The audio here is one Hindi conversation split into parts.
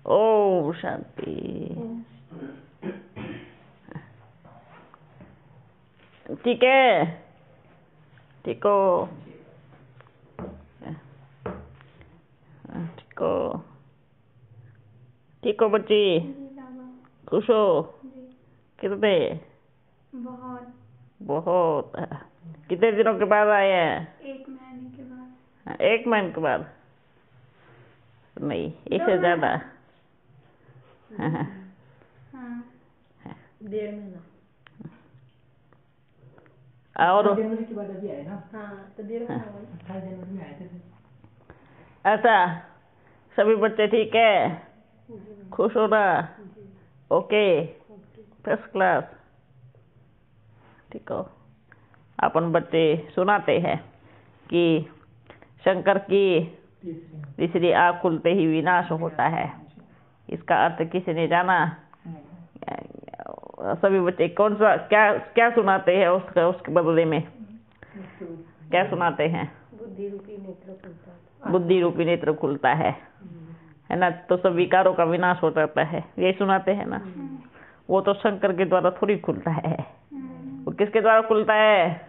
ओम शांति। ठीक है, ठीक हो, ठीक हो, ठीक हो बच्ची, खुश हो कितने? बहुत बहुत। कितने दिनों के बाद आए हैं? 1 महीने के बाद। 1 महीने के बाद नहीं, इससे ज्यादा। हाँ 1.5 महीना। और जनवरी के बाद अभी आए ना? हाँ तो 1.5 महीना हुआ। 28 जनवरी में आए थे। ऐसा सभी बच्चे ठीक है? खुश हो ना? Okay, first class. ठीक हो। अपन बच्चे सुनाते हैं कि शंकर की तीसरी आँख खुलते ही विनाश होता है। इसका अर्थ किसी ने जाना? सभी बच्चे कौन सा क्या क्या सुनाते हैं उसके बदले में क्या सुनाते हैं? बुद्धि रूपी नेत्र खुलता है। बुद्धि रूपी नेत्र खुलता है ना? तो सब विकारों का विनाश हो जाता है, यही सुनाते हैं ना? वो तो शंकर के द्वारा थोड़ी खुलता है। वो किसके द्वारा खुलता है?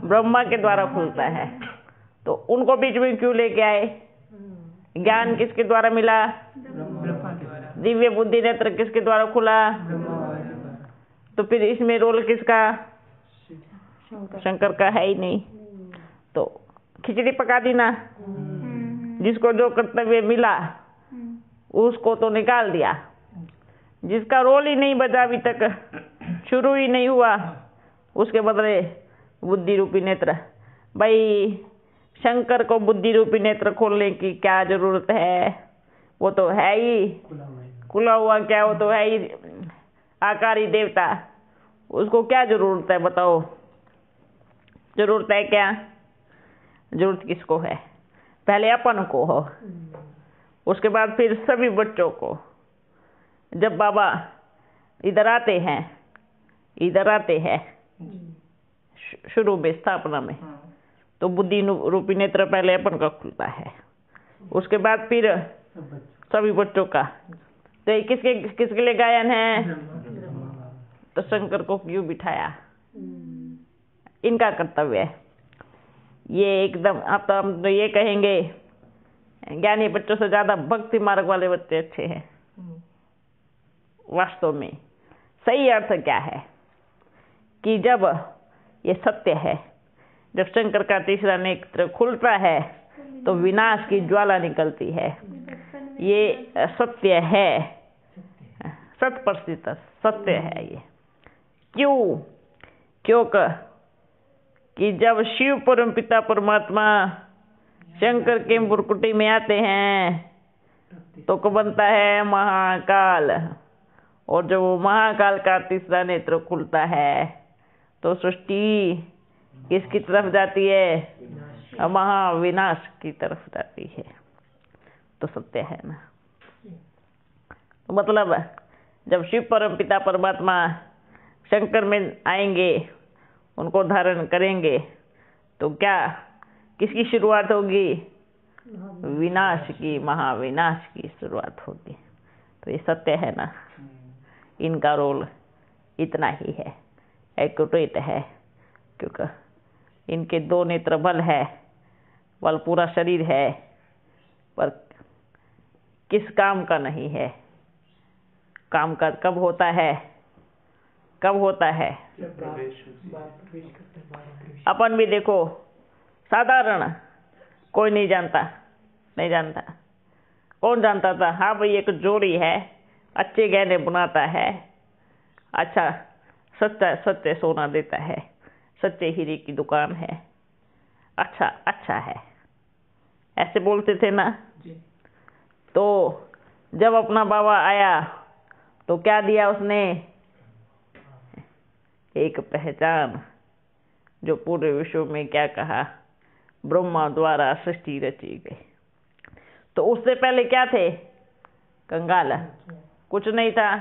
ब्रह्मा के द्वारा खुलता है। तो उनको बीच में क्यों लेके आए? ज्ञान किसके द्वारा मिला? दिव्य बुद्धि नेत्र किसके द्वारा खुला? तो फिर इसमें रोल किसका? शंकर का है ही नहीं। तो खिचड़ी पका दी ना। जिसको जो कर्तव्य मिला उसको तो निकाल दिया। जिसका रोल ही नहीं बजा, अभी तक शुरू ही नहीं हुआ, उसके बदले बुद्धि रूपी नेत्र। भाई शंकर को बुद्धि रूपी नेत्र खोलने की क्या जरूरत है? वो तो है ही खुला हुआ। क्या वो तो है ही आकारी देवता। उसको क्या जरूरत है बताओ? जरूरत है क्या? जरूरत किसको है? पहले अपन को हो, उसके बाद फिर सभी बच्चों को। जब बाबा इधर आते हैं शुरू में स्थापना में, तो बुद्धि रूपी नेत्र पहले अपन का खुलता है, उसके बाद फिर सभी बच्चों का। तो ये किसके लिए गायन है? तो शंकर को क्यों बिठाया? इनका कर्तव्य है ये एकदम। अब तो हम तो ये कहेंगे ज्ञानी बच्चों से ज्यादा भक्ति मार्ग वाले बच्चे अच्छे हैं। वास्तव में सही अर्थ क्या है कि जब ये सत्य है, जब शंकर का तीसरा नेत्र खुलता है तो विनाश की ज्वाला निकलती है। ये सत्य है, 100% सत्य है ये। क्योंकि कि जब शिव परम पिता परमात्मा शंकर के मुरकुटी में आते हैं तो बनता है महाकाल। और जब वो महाकाल का तीसरा नेत्र खुलता है तो सृष्टि किसकी तरफ जाती है? महाविनाश की तरफ जाती है। तो सत्य है ना? तो मतलब जब शिव परम पिता परमात्मा शंकर में आएंगे, उनको धारण करेंगे, तो क्या किसकी शुरुआत होगी? विनाश की, महाविनाश की शुरुआत होगी। तो ये सत्य है ना? इनका रोल इतना ही है, एक्यूरेट है, क्योंकि इनके 2 नेत्र बल है, बल पूरा शरीर है, पर किस काम का नहीं है। काम का कब होता है? कब होता है? अपन भी देखो, साधारण कोई नहीं जानता। कौन जानता था? हाँ भाई एक जोड़ी है, अच्छे गहने बनाता है, अच्छा सच्चे सोना देता है, सच्चे हीरे की दुकान है, अच्छा है, ऐसे बोलते थे ना? तो जब अपना बाबा आया तो क्या दिया उसने? एक पहचान, जो पूरे विश्व में क्या कहा? ब्रह्मा द्वारा सृष्टि रची गई। तो उससे पहले क्या थे? कंगाल, कुछ नहीं था।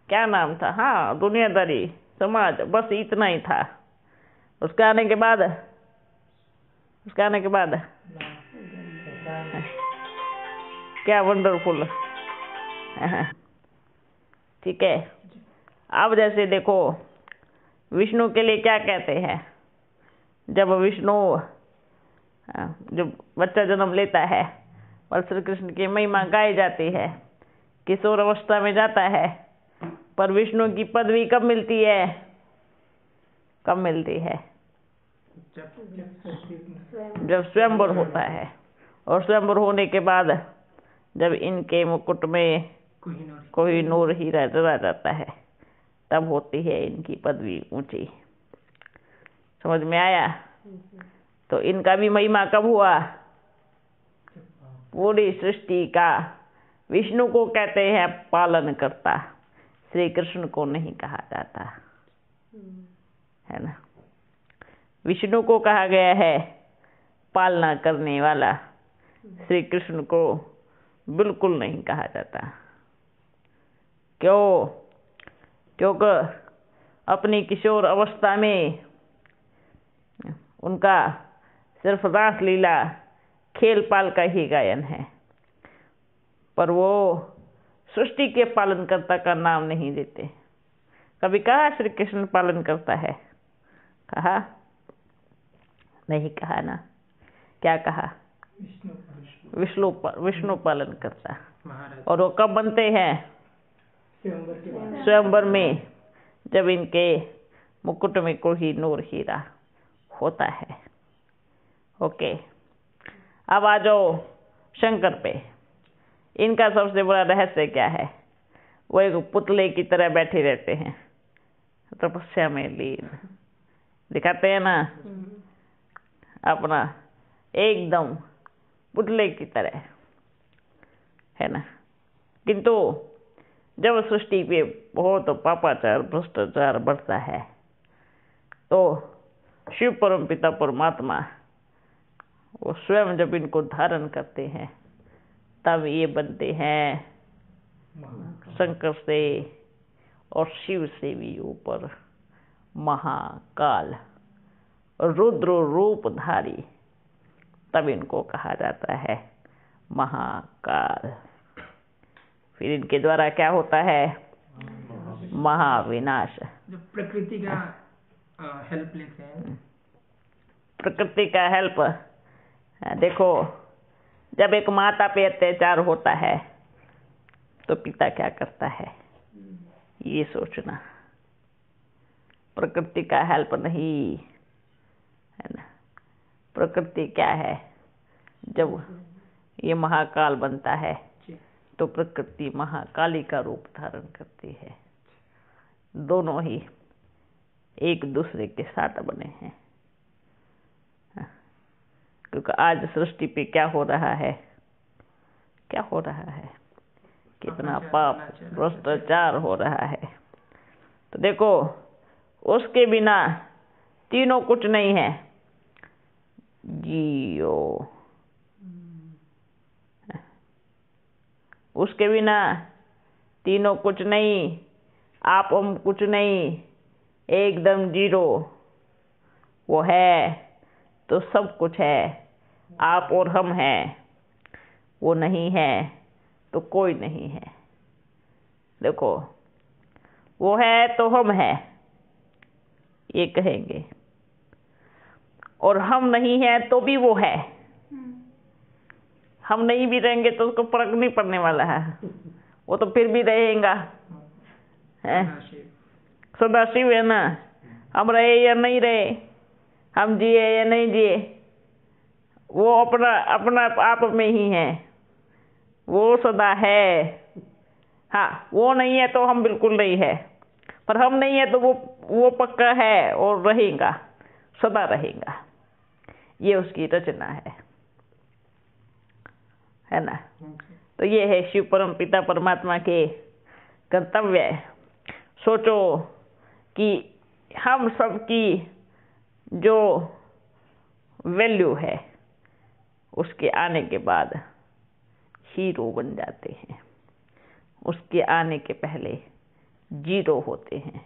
क्या नाम था? हाँ दुनियादारी समाज, बस इतना ही था। उसके आने के बाद, 1 क्या वंडरफुल। ठीक है, अब जैसे देखो विष्णु के लिए क्या कहते हैं, जब विष्णु जब बच्चा जन्म लेता है और श्री कृष्ण की महिमा गाई जाती है, किशोर अवस्था में जाता है, पर विष्णु की पदवी कब मिलती है, कब मिलती है, जब स्वयंवर होता है। और स्वयंवर होने के बाद जब इनके मुकुट में कोई नूर हीरा जला जाता है, तब होती है इनकी पदवी ऊंची। समझ में आया? तो इनका भी महिमा कब हुआ, पूरी सृष्टि का। विष्णु को कहते हैं पालन करता, श्री कृष्ण को नहीं कहा जाता है ना। विष्णु को कहा गया है पालना करने वाला, श्री कृष्ण को बिल्कुल नहीं कहा जाता। क्यों? क्योंकि अपनी किशोर अवस्था में उनका सिर्फ रास लीला खेल पाल का ही गायन है, पर वो सृष्टि के पालनकर्ता का नाम नहीं देते। कभी कहा श्री कृष्ण पालन करता है? कहा नहीं, कहा ना। क्या कहा? विष्णु पालन करता। और वो कब बनते हैं? स्वयंवर में, जब इनके मुकुट में कोई नूर हीरा होता है। ओके, अब आ जाओ शंकर पे। इनका सबसे बड़ा रहस्य क्या है? वो एक पुतले की तरह बैठे रहते हैं, तपस्या में लीन। दिखाते हैं ना अपना एकदम पुतले की तरह, है ना। किंतु जब सृष्टि पे बहुत पापाचार भ्रष्टाचार बढ़ता है, तो शिव परम पिता परमात्मा वो स्वयं जब इनको धारण करते हैं, तब ये बनते हैं शंकर से और शिव से भी ऊपर महाकाल, रुद्र रूपधारी। तब इनको कहा जाता है महाकाल। फिर इनके द्वारा क्या होता है? महाविनाश। जो प्रकृति का हेल्प लेते हैं, प्रकृति का हेल्प। देखो, जब एक माता पे अत्याचार होता है तो पिता क्या करता है, ये सोचना। प्रकृति का हेल्प नहीं, है ना। प्रकृति क्या है? जब ये महाकाल बनता है तो प्रकृति महाकाली का रूप धारण करती है। दोनों ही एक दूसरे के साथ बने हैं, क्योंकि आज सृष्टि पे क्या हो रहा है, क्या हो रहा है, कितना पाप भ्रष्टाचार हो रहा है। तो देखो, उसके बिना तीनों कुछ नहीं है। जियो, उसके बिना तीनों कुछ नहीं, आप हम कुछ नहीं, एकदम जीरो। वो है तो सब कुछ है, आप और हम हैं। वो नहीं है तो कोई नहीं है। देखो, वो है तो हम हैं, ये कहेंगे, और हम नहीं है तो भी वो है। हम नहीं भी रहेंगे तो उसको फर्क नहीं पड़ने वाला है, वो तो फिर भी रहेगा। सदाशिव है ना। हम रहे या नहीं रहे, हम जिए या नहीं जिए, वो अपना अपना आप में ही है, वो सदा है। हाँ, वो नहीं है तो हम बिल्कुल नहीं है, पर हम नहीं है तो वो पक्का है और रहेगा, सदा रहेगा। ये उसकी रचना है ना। तो ये है शिव परम पिता परमात्मा के कर्तव्य। सोचो कि हम सबकी जो वैल्यू है, उसके आने के बाद हीरो बन जाते हैं, उसके आने के पहले जीरो होते हैं।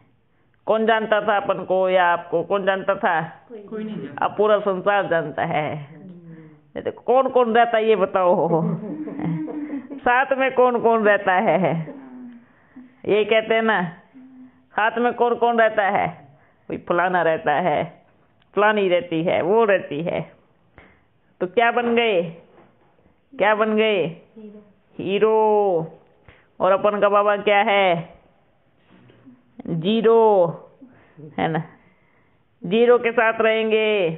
कौन जानता था अपन को या आपको? कौन जानता था? कोई नहीं जानता। अब पूरा संसार जानता है। कौन कौन रहता है ये बताओ? साथ में कौन कौन रहता है? ये कहते हैं ना, साथ में कौन कौन रहता है? कोई फलाना रहता है, फलानी रहती है, वो रहती है। तो क्या बन गए? क्या बन गए? हीरो। और अपन का बाबा क्या है? जीरो, है ना? जीरो के साथ रहेंगे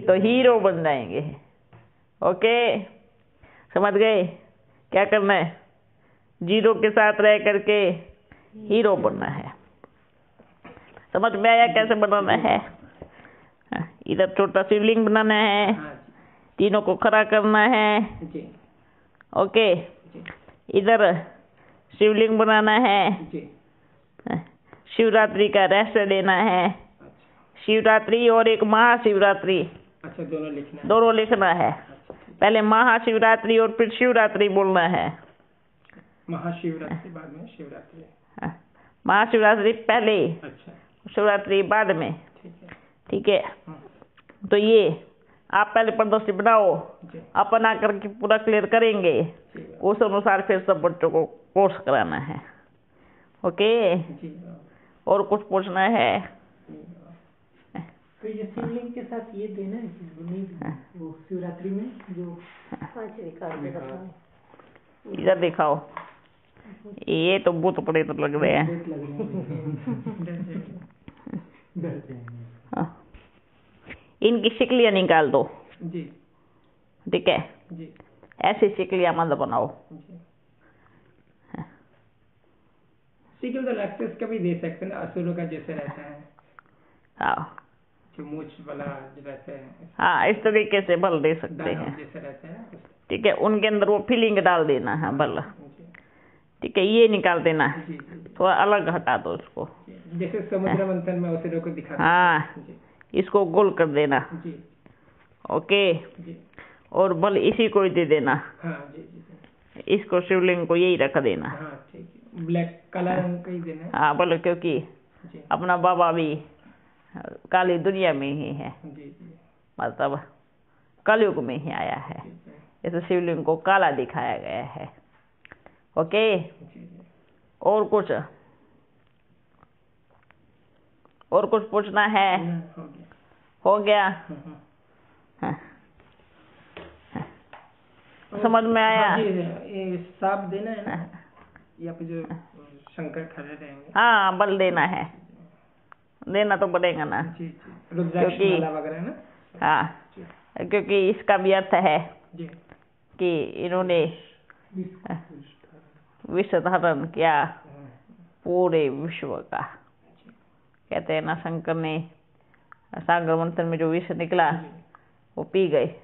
तो हीरो बन जाएंगे। ओके, समझ गए? क्या करना है? जीरो के साथ रह करके हीरो बनना है। समझ में आया कैसे बनाना है? इधर छोटा शिवलिंग बनाना है, हाँ जी, तीनों को खड़ा करना है। जी ओके, जी इधर शिवलिंग बनाना है, जी। शिवरात्रि का रहस्य देना है। अच्छा शिवरात्रि और एक महाशिवरात्रि, अच्छा, दोनों लिखना है। दोनों लिखना है। अच्छा, ठीक। पहले महाशिवरात्रि और फिर शिवरात्रि बोलना है। महाशिवरात्रि बाद में शिवरात्रि। महाशिवरात्रि पहले, अच्छा, शिवरात्रि बाद में। ठीक है। ठीक है, हाँ तो ये आप पहले प्रदर्शनी बनाओ, जी, अपन आकर के पूरा क्लियर करेंगे। ठीक है। उस अनुसार फिर सब बच्चों को कोर्स कराना है। ओके, जी और कुछ पूछना है? तो ये शिवलिंग के साथ ये देना है कि वो शिवरात्रि में जो इधर दिखाओ। ये तो भूत प्रेत लग रहे हैं। प्रेत लग रहे हैं। डर जाएंगे। हाँ। इनकी शिकलियाँ निकाल दो। जी ठीक है, जी ऐसी शिकलियाँ मत बनाओ। जी। ठीक है, उधर एक्सेस का भी दे सकते हैं ना, असुरों का जैसे रहता है, हाँ जो मूछ वाला जो रहते हैं, हाँ, इस तरीके से बल दे सकते दानव हैं। जैसे रहते हैं ठीक है, उनके अंदर वो फीलिंग डाल देना है बल। जी ठीक है, ये निकाल देना, जी जी थोड़ा अलग हटा दो उसको। जी। जैसे समुद्र मंथन में असुरों को दिखाते हैं। हाँ, जी इसको गोल कर देना। जी ओके, जी। और बल इसी को ही दे देना। हाँ जी जी जी। इसको शिवलिंग को यही रख देना। हाँ ठीक है, ब्लैक काला रंग का ही देना है। हाँ, बोलो, क्योंकि जी अपना बाबा भी काली दुनिया में ही है, जी जी मतलब कलयुग में ही आया है, जी जी इस शिवलिंग को काला दिखाया गया है। ओके, जी जी। और कुछ? और कुछ पूछना है? हो गया। हो गया? हाँ। हाँ। समझ में आया? हाँ जी, ये सांप देना है ना, यहाँ पे जो शंकर खड़े रहेंगे। हाँ, बल देना है, देना तो पड़ेगा ना। जी जी, रुद्राक्ष माला वगैरह ना। हाँ, जी क्योंकि इसका भी अर्थ है जी कि इन्होंने विष धारण किया पूरे विश्व का। कहते हैं ना, शंकर ने सागर मंथन में जो विष निकला वो पी गए।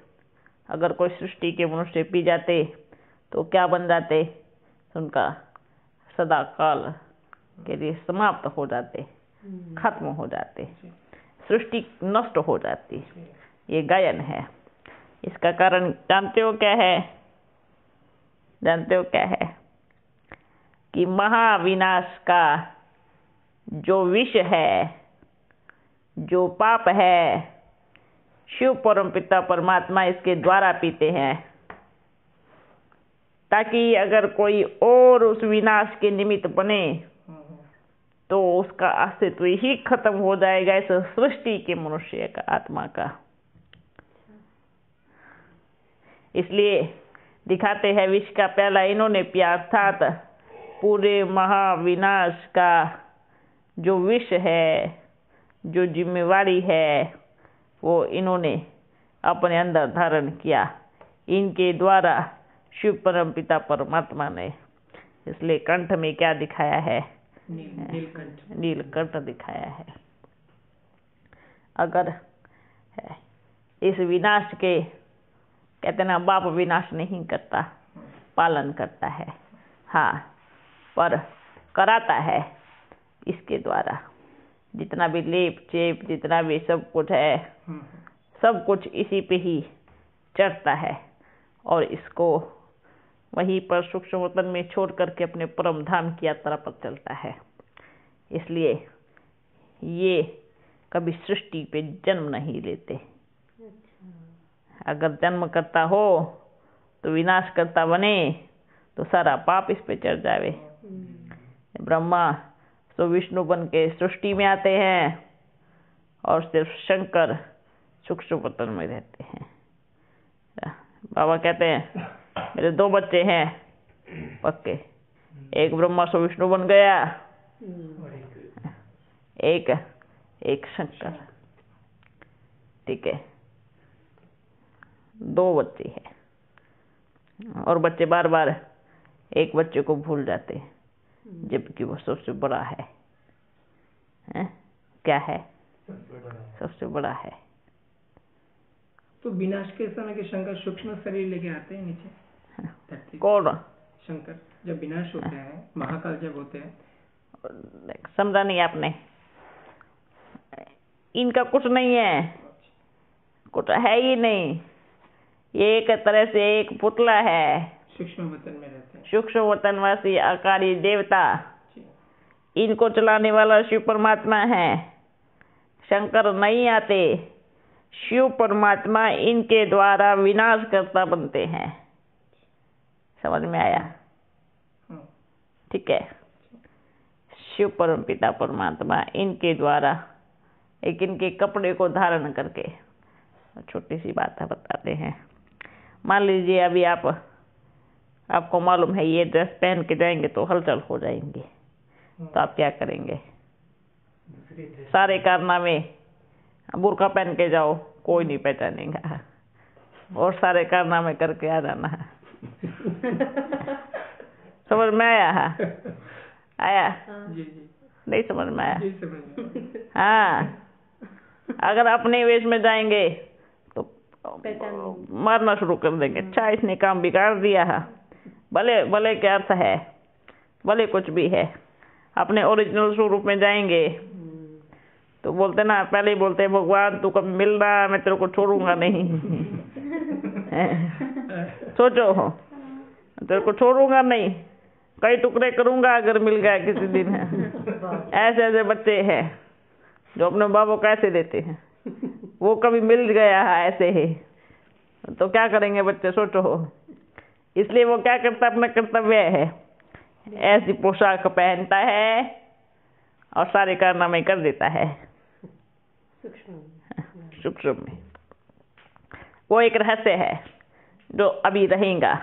अगर कोई सृष्टि के मनुष्य पी जाते तो क्या बन जाते? उनका सदा काल के लिए समाप्त हो जाते, खत्म हो जाते, सृष्टि नष्ट हो जाती। ये गायन है। इसका कारण जानते हो क्या है? जानते हो क्या है? कि महाविनाश का जो विष है, जो पाप है, शिव परमपिता परमात्मा इसके द्वारा पीते हैं, ताकि अगर कोई और उस विनाश के निमित्त बने तो उसका अस्तित्व ही खत्म हो जाएगा, इस सृष्टि के मनुष्य का, आत्मा का। इसलिए दिखाते हैं विष का प्याला इन्होंने पिया, अर्थात पूरे महाविनाश का जो विष है, जो जिम्मेवारी है, वो इन्होंने अपने अंदर धारण किया, इनके द्वारा शिव परमपिता परमात्मा ने। इसलिए कंठ में क्या दिखाया है? नीलकंठ। नीलकंठ दिखाया है। अगर इस विनाश के, कहते ना, बाप विनाश नहीं करता, पालन करता है। हाँ, पर कराता है इसके द्वारा। जितना भी लेप चेप, जितना भी सब कुछ है, सब कुछ इसी पे ही चढ़ता है और इसको वहीं पर सूक्ष्म वतन में छोड़ करके अपने परम धाम की यात्रा पर चलता है। इसलिए ये कभी सृष्टि पे जन्म नहीं लेते। अगर जन्म करता हो तो विनाश करता बने तो सारा पाप इस पे चढ़ जावे। ब्रह्मा तो विष्णु बन के सृष्टि में आते हैं और सिर्फ शंकर सूक्ष्म वतन में रहते हैं। बाबा कहते हैं मेरे 2 बच्चे हैं पक्के, एक ब्रह्मा से विष्णु बन गया, एक शंकर। ठीक है, 2 बच्चे हैं और बच्चे बार बार एक बच्चे को भूल जाते हैं जबकि वो सबसे बड़ा है। क्या है? सबसे बड़ा है। तो विनाश के समय के शंकर सूक्ष्म शरीर लेके आते हैं नीचे धरती पे। कौन? शंकर जब विनाश होते हैं, महाकाल जब होते हैं, समझा नहीं आपने? इनका कुछ नहीं है, कुछ है ही नहीं। ये एक तरह से एक पुतला है, सूक्ष्म वतन में रहते हैं। सूक्ष्म वतनवासी आकारी देवता, जी। इनको चलाने वाला शिव परमात्मा है। शंकर नहीं आते, शिव परमात्मा इनके द्वारा विनाशकर्ता बनते हैं। समझ में आया? ठीक है, शिव परम पिता परमात्मा इनके द्वारा एक इनके कपड़े को धारण करके, छोटी सी बात है बताते हैं। मान लीजिए अभी आपको मालूम है ये ड्रेस पहन के जाएंगे तो हलचल हो जाएंगे, तो आप क्या करेंगे? सारे कारनामे बुर्का पहन के जाओ, कोई नहीं पहचानेगा, और सारे कारनामे करके आ जाना है। समझ में आया? आया? जी जी नहीं समझ में आया? जी, समझ। हाँ, अगर अपने वेश में जाएंगे तो मारना शुरू कर देंगे। अच्छा, इसने काम बिगाड़ दिया है। भले भले क्या अर्थ है, भले कुछ भी है। अपने ओरिजिनल स्वरूप में जाएंगे तो बोलते ना, पहले ही बोलते भगवान तू कभी मिल रहा, मैं तेरे को छोड़ूंगा नहीं। सोचो, तेरे को छोड़ूंगा नहीं, कई टुकड़े करूंगा अगर मिल गया किसी दिन। ऐसे ऐसे बच्चे हैं जो अपने बाबा को ऐसे देते हैं, वो कभी मिल गया है ऐसे ही, तो क्या करेंगे बच्चे? सोचो। इसलिए वो क्या करता, अपना कर्तव्य है, ऐसी पोशाक पहनता है और सारे कारनामे कर देता है सूक्ष्म में। वो एक रहस्य है जो अभी रहेगा,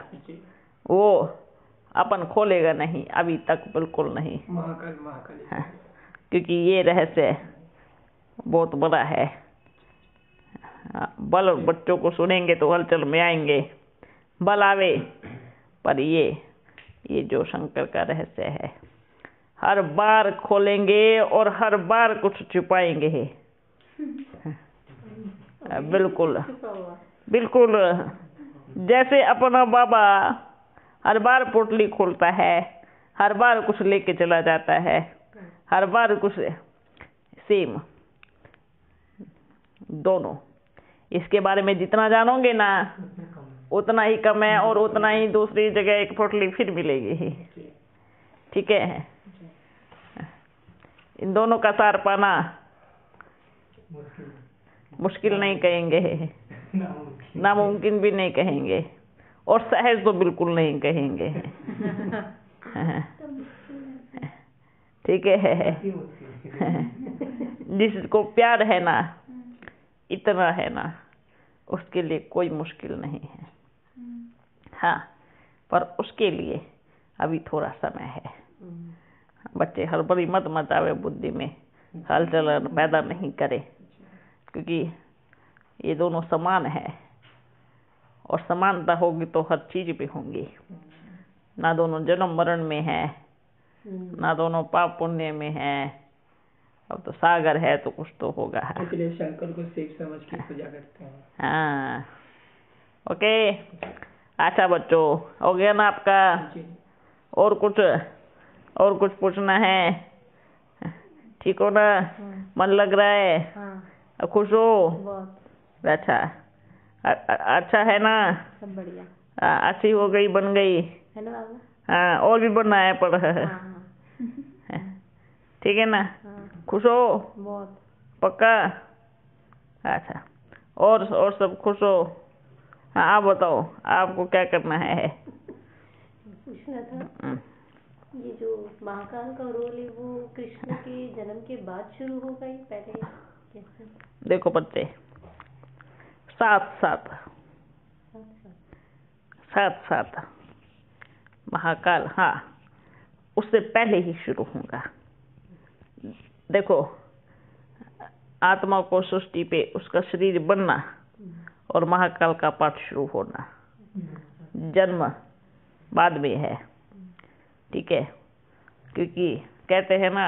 वो अपन खोलेगा नहीं, अभी तक बिल्कुल नहीं। महाकाल क्योंकि ये रहस्य बहुत बड़ा है। बल बच्चों को सुनेंगे तो हलचल में आएंगे, बल आवे। पर ये जो शंकर का रहस्य है, हर बार खोलेंगे और हर बार कुछ छुपाएंगे। बिल्कुल बिल्कुल, जैसे अपना बाबा हर बार पोटली खोलता है, हर बार कुछ लेके चला जाता है, हर बार कुछ। सेम दोनों, इसके बारे में जितना जानोगे ना उतना ही कम है, और उतना ही दूसरी जगह एक पोटली फिर मिलेगी। ठीक है, इन दोनों का सार पाना मुश्किल नहीं कहेंगे, नामुमकिन भी नहीं कहेंगे, और सहज तो बिल्कुल नहीं कहेंगे। ठीक है, जिसको प्यार है ना, इतना है ना, उसके लिए कोई मुश्किल नहीं है। हाँ, पर उसके लिए अभी थोड़ा समय है। बच्चे हड़बड़ी मत मचावे, बुद्धि में हलचल पैदा नहीं करे, क्योंकि ये दोनों समान है, और समानता होगी तो हर चीज पे होंगी। ना दोनों जन्म मरण में है, ना दोनों पाप पुण्य में है। अब तो सागर है तो कुछ तो होगा। इसलिए शंकर को शिव समझ के पूजा करते हैं। हाँ, ओके। अच्छा बच्चों, हो गया ना आपका? और कुछ पूछना है? ठीक हो ना? मन लग रहा है? हाँ। खुश हो? बहुत। अच्छा, अच्छा है ना? सब बढ़िया। अच्छी हो गई, बन गई है ना बाबा? हाँ, और भी बनना है पर। हाँ। ठीक है ना? हाँ। खुश हो? बहुत। पक्का? अच्छा, और सब खुश हो? हाँ, आप बताओ, आपको क्या करना है? पूछना था, ये जो महाकाल का रोल है वो कृष्ण के जन्म के बाद शुरू होगा या पहले कैसे? देखो बच्चे, साथ साथ साथ साथ महाकाल, हाँ, उससे पहले ही शुरू होगा। देखो, आत्मा को सृष्टि पे उसका शरीर बनना और महाकाल का पाठ शुरू होना, जन्म बाद में है, ठीक है। क्योंकि कहते हैं ना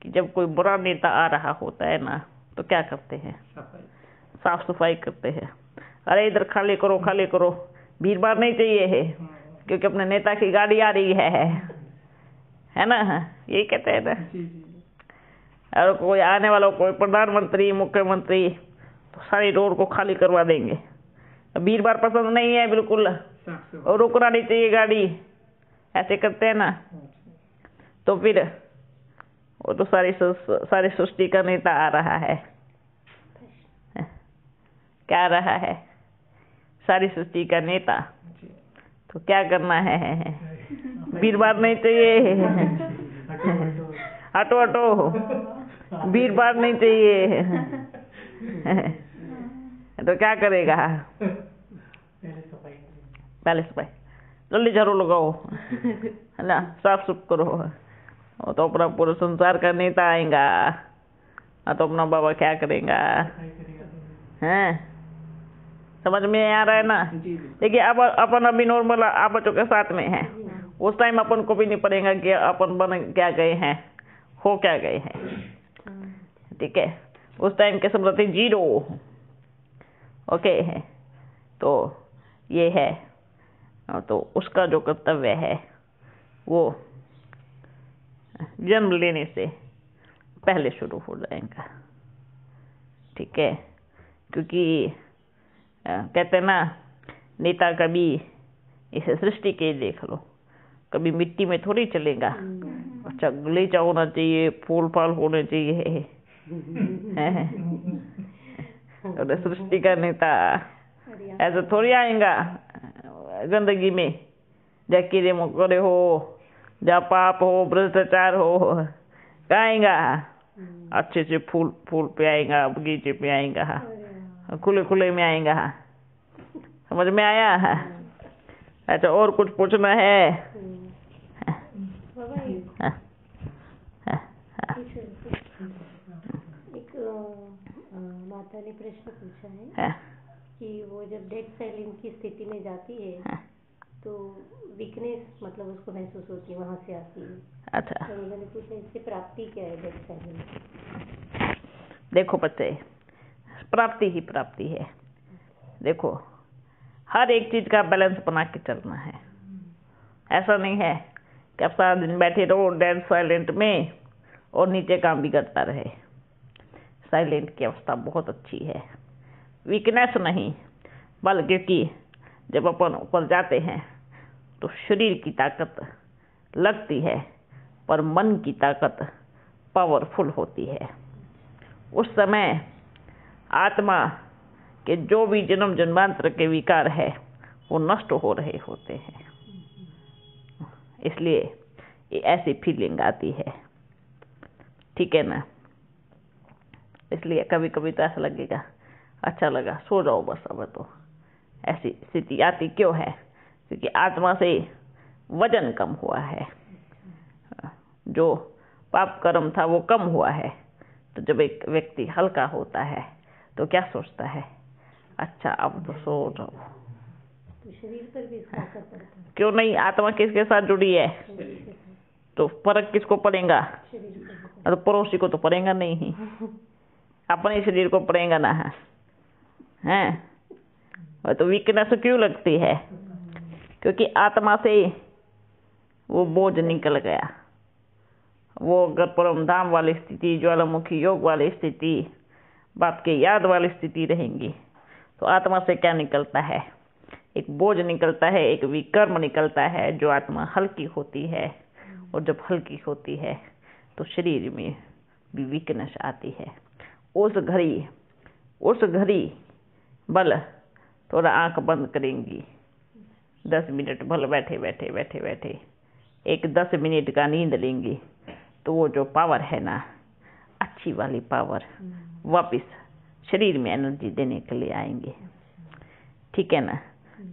कि जब कोई बुरा नेता आ रहा होता है ना, तो क्या करते हैं, साफ सफाई करते हैं। अरे इधर खाली करो, भीड़ भाड़ नहीं चाहिए है, क्योंकि अपने नेता की गाड़ी आ रही है ना, यही कहते हैं ना। और कोई आने वाला, कोई प्रधानमंत्री, मुख्यमंत्री, तो सारी रोड को खाली करवा देंगे। भीड़ भाड़ पसंद नहीं है बिल्कुल, और रुकना नहीं चाहिए गाड़ी, ऐसे करते हैं ना। तो फिर वो तो सारी सृष्टि का नेता आ रहा है, क्या आ रहा है, सारी सृष्टि का नेता। तो क्या करना है, भीड़ भाड़ नहीं चाहिए, हटो, भीड़ भाड़ नहीं चाहिए। तो क्या करेगा, पहले सफाई, जल्दी झाड़ू लगाओ, है ना, साफ सुफ करो। तो अपना पूरा संसार का नेता आएगा, तो अपना बाबा क्या करेगा, हैं? समझ में आ रहा है ना। देखिए, अब अपन अभी नॉर्मल आप बच्चों के साथ में है, उस टाइम अपन को भी नहीं पड़ेगा कि अपन बन क्या गए हैं, हो क्या गए हैं, ठीक है। उस टाइम के समृद्धि 0, ओके है। तो ये है, तो उसका जो कर्तव्य है वो जन्म लेने से पहले शुरू हो जाएगा, ठीक है। क्योंकि कहते हैं ना, नेता कभी इसे सृष्टि के देख लो, कभी मिट्टी में थोड़ी चलेगा। अच्छा, गलीचा होना चाहिए, फूल फाल होने चाहिए, और सृष्टि का नेता ऐसे थोड़ी आएगा गंदगी में, जहाँ कीड़े मकोड़े हो, जहाँ पाप हो, भ्रष्टाचार हो, कहाँ आएगा। अच्छे से फूल पे आएगा, बगीचे पे आएगा, खुले में आएगा। समझ में आया। अच्छा, और कुछ पूछना है? एक माता ने प्रश्न पूछा है कि वो जब डेड साइलेंट की स्थिति में जाती है तो वीकनेस मतलब उसको महसूस होती है, वहाँ से आती है। अच्छा, तो मैंने पूछा इससे प्राप्ति क्या है डेड साइलेंट? देखो बच्चे, प्राप्ति ही प्राप्ति है। देखो, हर एक चीज का बैलेंस बना के चलना है। ऐसा नहीं है कि आप सारा दिन बैठे रहो डेड साइलेंट में और नीचे काम बिगड़ता रहे। साइलेंट की अवस्था बहुत अच्छी है, वीकनेस नहीं, बल्कि क्योंकि जब अपन ऊपर जाते हैं तो शरीर की ताकत लगती है, पर मन की ताकत पावरफुल होती है। उस समय आत्मा के जो भी जन्म जन्मांतर के विकार है वो नष्ट हो रहे होते हैं, इसलिए ये ऐसी फीलिंग आती है, ठीक है ना। इसलिए कभी कभी तो ऐसा लगेगा, अच्छा लगा, सो जाओ बस। अब तो ऐसी स्थिति आती क्यों है? क्योंकि आत्मा से वजन कम हुआ है, जो पाप कर्म था वो कम हुआ है। तो जब एक व्यक्ति हल्का होता है तो क्या सोचता है, अच्छा अब तो सो जाओ। तो शरीर पर भी इसका असर पड़ता है। क्यों नहीं, आत्मा किसके साथ जुड़ी है, तो फर्क किसको पड़ेगा? तो पड़ोसी को तो पड़ेगा नहीं, अपने शरीर को पड़ेगा ना, है। तो वीकनेस क्यों लगती है? क्योंकि आत्मा से वो बोझ निकल गया। वो अगर परम धाम वाली स्थिति, ज्वालामुखी योग वाली स्थिति, बाप के याद वाली स्थिति रहेंगी, तो आत्मा से क्या निकलता है? एक बोझ निकलता है, एक विकर्म निकलता है, जो आत्मा हल्की होती है। और जब हल्की होती है तो शरीर में भी वीकनेस आती है। उस घड़ी बल थोड़ा आंख बंद करेंगी, 10 मिनट भले बैठे बैठे बैठे बैठे एक 10 मिनट का नींद लेंगे तो वो जो पावर है ना, अच्छी वाली पावर वापस शरीर में एनर्जी देने के लिए आएंगे। ठीक है ना?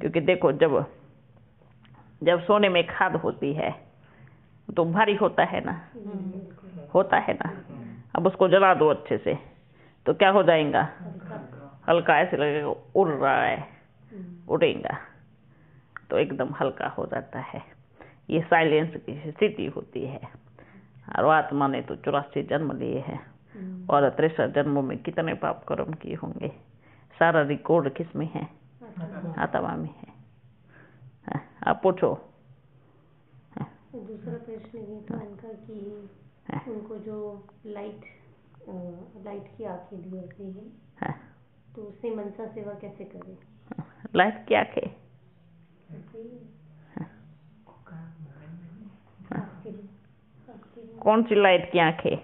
क्योंकि देखो जब सोने में खाद होती है तो भारी होता है ना, होता है ना। अब उसको जला दो अच्छे से तो क्या हो जाएगा? हल्का, ऐसे लगेगा उड़ रहा है, उड़ेगा तो एकदम हल्का हो जाता है। ये साइलेंस की स्थिति होती है। और आत्मा ने तो 84 जन्म लिए हैं और 63 जन्मों में कितने पाप कर्म किए होंगे। सारा रिकॉर्ड किस में है? आत्मा में है। आप पूछो। दूसरा प्रश्न ये था उनका कि उनको जो लाइट की आंखें दी जाती है तो उससे मनसा सेवा कैसे करें? लाइट की आंखें? कौन सी लाइट की आंखें?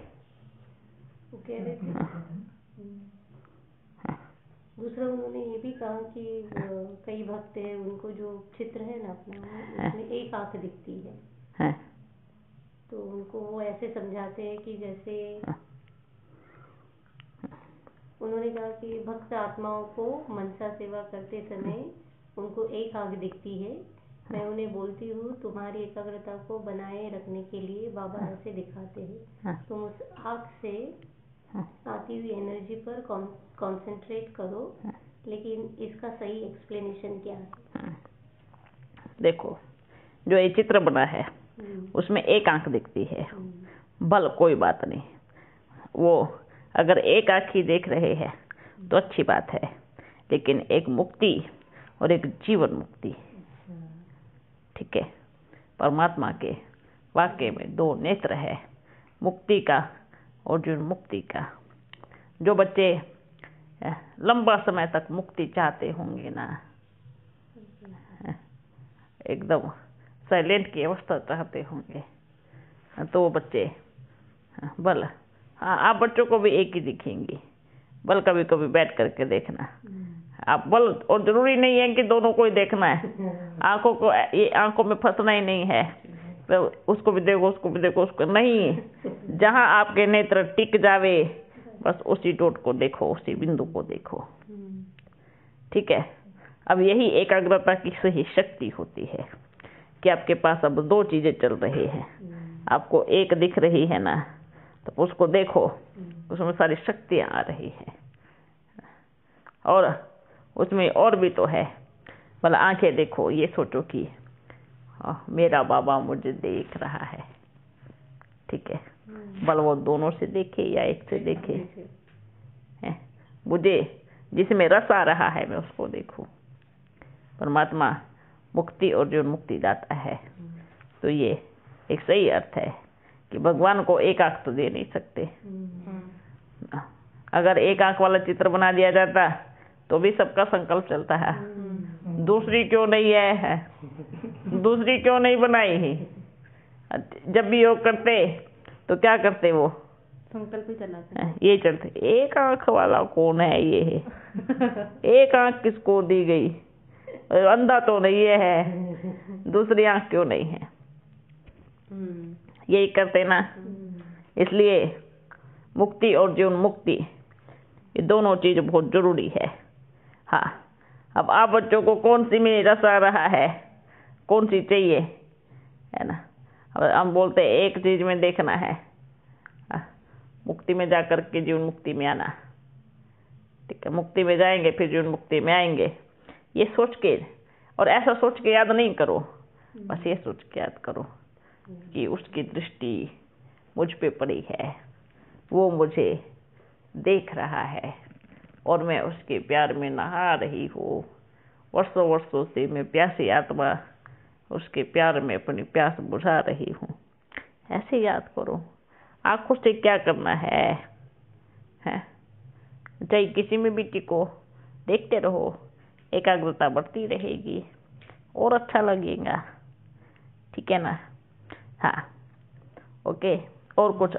वो कह रहे थे। दूसरा उन्होंने ये भी कहा कि कई भक्त हैं उनको जो चित्र है ना अपना, उसमें एक आंख दिखती है। तो उनको वो ऐसे समझाते हैं कि जैसे उन्होंने कहा कि भक्त आत्माओं को मनसा सेवा करते समय उनको एक आंख दिखती है। मैं उन्हें बोलती हूँ तुम्हारी एकाग्रता को बनाए रखने के लिए बाबा ऐसे दिखाते हैं, तुम उस आंख से आती हुई एनर्जी पर कंसंट्रेट करो। लेकिन इसका सही एक्सप्लेनेशन क्या है? देखो, जो ये चित्र बना है उसमें एक आंख दिखती है, भल कोई बात नहीं। वो अगर एक आंख ही देख रहे हैं तो अच्छी बात है, लेकिन एक मुक्ति और एक जीवन मुक्ति, ठीक है। परमात्मा के वाक्य में 2 नेत्र है, मुक्ति का और जीवन मुक्ति का। जो बच्चे लंबा समय तक मुक्ति चाहते होंगे ना, एकदम साइलेंट की अवस्था चाहते होंगे, तो वो बच्चे बल, हाँ आप बच्चों को भी एक ही दिखेंगी, बल कभी कभी बैठ करके देखना आप बल। और जरूरी नहीं है कि दोनों को ही देखना है, आंखों को, ये आंखों में फंसना ही नहीं है तो उसको भी देखो उसको भी देखो, उसको नहीं। जहाँ आपके नेत्र टिक जावे बस उसी डॉट को देखो, उसी बिंदु को देखो, ठीक है। अब यही एकाग्रता की सही शक्ति होती है कि आपके पास अब 2 चीजें चल रही हैं। आपको एक दिख रही है ना, तो उसको देखो, उसमें सारी शक्तियाँ आ रही हैं और उसमें और भी तो है। भला आंखें देखो, ये सोचो कि मेरा बाबा मुझे देख रहा है, ठीक है। भला वो दोनों से देखे या एक से देखे, मुझे जिसमें रस आ रहा है मैं उसको देखूं। परमात्मा मुक्ति और जो मुक्ति दाता है, तो ये एक सही अर्थ है कि भगवान को एक आंख तो दे नहीं सकते। अगर एक आंख वाला चित्र बना दिया जाता तो भी सबका संकल्प चलता है, दूसरी क्यों नहीं है, दूसरी क्यों नहीं बनाई है। जब भी योग करते तो क्या करते, वो संकल्प ही चलाते, ये चलते, एक आंख वाला कौन है ये है, एक आंख किसको दी गई, अंधा तो नहीं है, दूसरी आंख क्यों नहीं है, यही करते ना। इसलिए मुक्ति और जीवन मुक्ति ये दोनों चीज बहुत जरूरी है। हाँ, अब आप बच्चों को कौन सी में रस आ रहा है, कौन सी चाहिए, है ना। अब हम बोलते हैं एक चीज में देखना है, मुक्ति में जाकर के जीवन मुक्ति में आना, ठीक है। मुक्ति में जाएंगे फिर जीवन मुक्ति में आएंगे, ये सोच के, और ऐसा सोच के याद नहीं करो, बस ये सोच के याद करो कि उसकी दृष्टि मुझ पे पड़ी है, वो मुझे देख रहा है और मैं उसके प्यार में नहा रही हूँ। वर्षों वर्षों से मैं प्यासी आत्मा उसके प्यार में अपनी प्यास बुझा रही हूँ, ऐसे याद करो। आँखों से क्या करना है, चाहे किसी में भी टिको, देखते रहो, एकाग्रता बढ़ती रहेगी और अच्छा लगेगा, ठीक है ना। हाँ, ओके। और कुछ?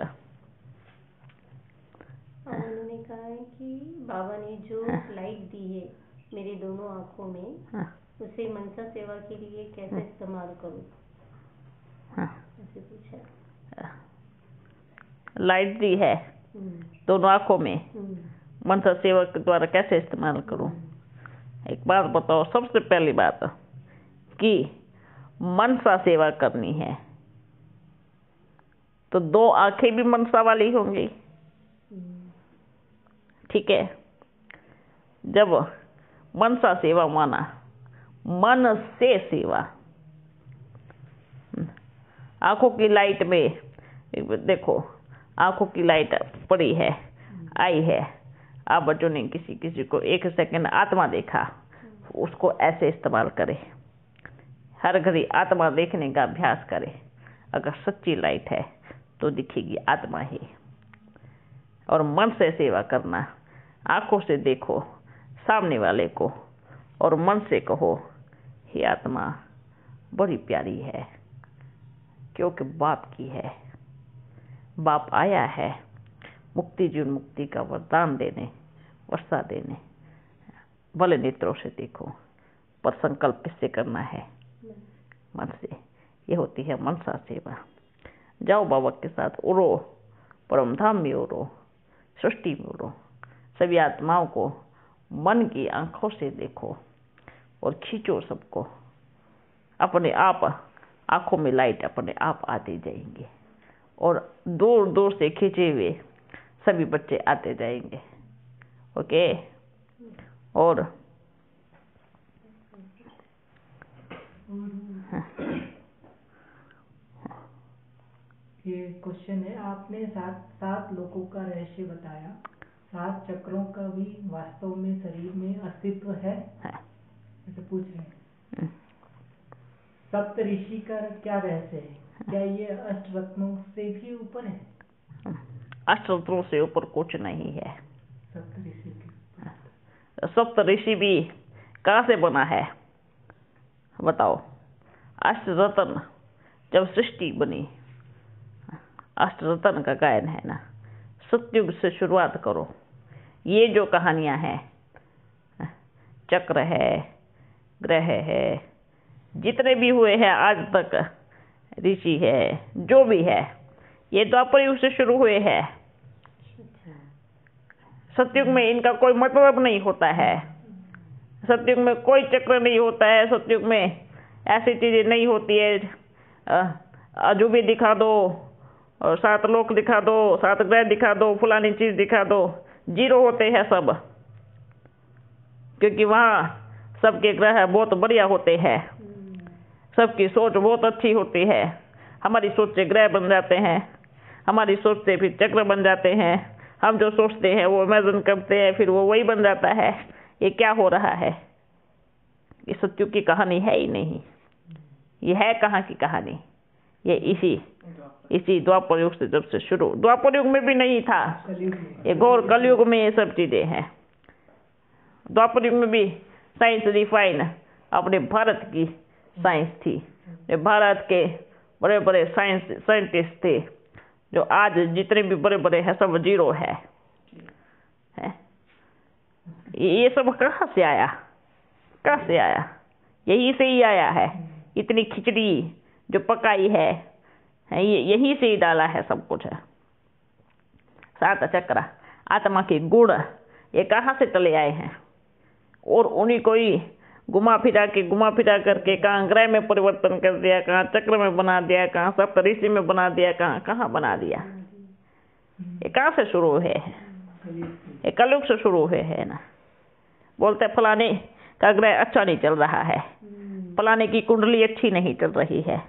उन्होंने कहा है कि बाबा ने जो लाइट दी है मेरे दोनों आँखों में, उसे मनसा सेवा के लिए कैसे इस्तेमाल करूं? ऐसे पूछा। लाइट दी है दोनों आंखों में, मनसा सेवा के द्वारा कैसे इस्तेमाल करूं? एक बात बताओ, सबसे पहली बात कि मनसा सेवा करनी है तो दो आंखें भी मनसा वाली होंगी, ठीक है। जब मनसा सेवा माना, मन से सेवा, आंखों की लाइट में देखो, आंखों की लाइट पड़ी है, आई है, आप बच्चों ने किसी किसी को 1 सेकंड आत्मा देखा, उसको ऐसे इस्तेमाल करें, हर घड़ी आत्मा देखने का अभ्यास करें। अगर सच्ची लाइट है तो दिखेगी आत्मा ही। और मन से सेवा करना, आंखों से देखो सामने वाले को और मन से कहो, हे आत्मा बड़ी प्यारी है, क्योंकि बाप की है, बाप आया है मुक्ति जीवन मुक्ति का वरदान देने, वर्षा देने। भले नेत्रों से देखो, पर संकल्प किससे करना है? मन से। ये होती है मनसा सेवा। जाओ बाबा के साथ उड़ो, परम धाम में उड़ो, सृष्टि में उड़ो, सभी आत्माओं को मन की आंखों से देखो और खींचो सबको। अपने आप आंखों में लाइट अपने आप आते जाएंगे और दूर दूर से खींचे हुए सभी बच्चे आते जाएंगे। ओके। और ये क्वेश्चन है, आपने 7 लोकों का रहस्य बताया, 7 चक्रों का भी वास्तव में शरीर में अस्तित्व है? ऐसे पूछ रहे हैं। सप्त ऋषि का क्या रहस्य है? क्या ये अष्टरत्नों से भी ऊपर है? अष्टरत्नों से ऊपर कुछ नहीं है। सप्त ऋषि भी कहाँ से बना है बताओ? अष्टरत्न जब सृष्टि बनी, अष्टरत्न का गायन है ना, सतयुग से शुरुआत करो। ये जो कहानियां हैं, चक्र है, ग्रह है, जितने भी हुए हैं आज तक, ऋषि है, जो भी है, ये द्वापर युग से शुरू हुए हैं। सतयुग में इनका कोई मतलब नहीं होता है। सतयुग में कोई चक्र नहीं होता है। सतयुग में ऐसी चीजें नहीं होती है। अजूबे दिखा दो और 7 लोक दिखा दो, 7 ग्रह दिखा दो, फलानी चीज दिखा दो, 0 होते हैं सब। क्योंकि वहाँ सबके ग्रह बहुत बढ़िया होते हैं, सबकी सोच बहुत अच्छी होती है। हमारी सोच से ग्रह बन जाते हैं, हमारी सोच से फिर चक्र बन जाते हैं। हम जो सोचते हैं वो इमेजिन करते हैं, फिर वो वही बन जाता है। ये क्या हो रहा है? ये सत्युग की कहानी है ही नहीं। ये है कहाँ की कहानी? ये इसी द्वापर युग से जब से शुरू, द्वापर युग में भी नहीं था, ये घोर कलयुग में ये सब चीजें हैं। द्वापर युग में भी साइंस रिफाइन अपने भारत की साइंस थी। भारत के बड़े बड़े साइंटिस्ट थे, जो आज जितने भी बड़े बड़े हैं सब 0 है। ये सब कहाँ से आया? कहाँ से आया? यहीं से ही आया है। इतनी खिचड़ी जो पकाई है, यहीं से ही डाला है सब कुछ। 7 चक्र, आत्मा के गुण, ये कहाँ से चले आए हैं? और उन्हीं को ही घुमा फिरा करके कहाँ ग्रह में परिवर्तन कर दिया, कहाँ चक्र में बना दिया, कहाँ सप्तऋषि में बना दिया, कहाँ बना दिया। ये कहाँ से शुरू है? ये कलयुग से शुरू हुए है ना। बोलते फलाने का ग्रह अच्छा नहीं चल रहा है, फलाने की कुंडली अच्छी नहीं चल रही है।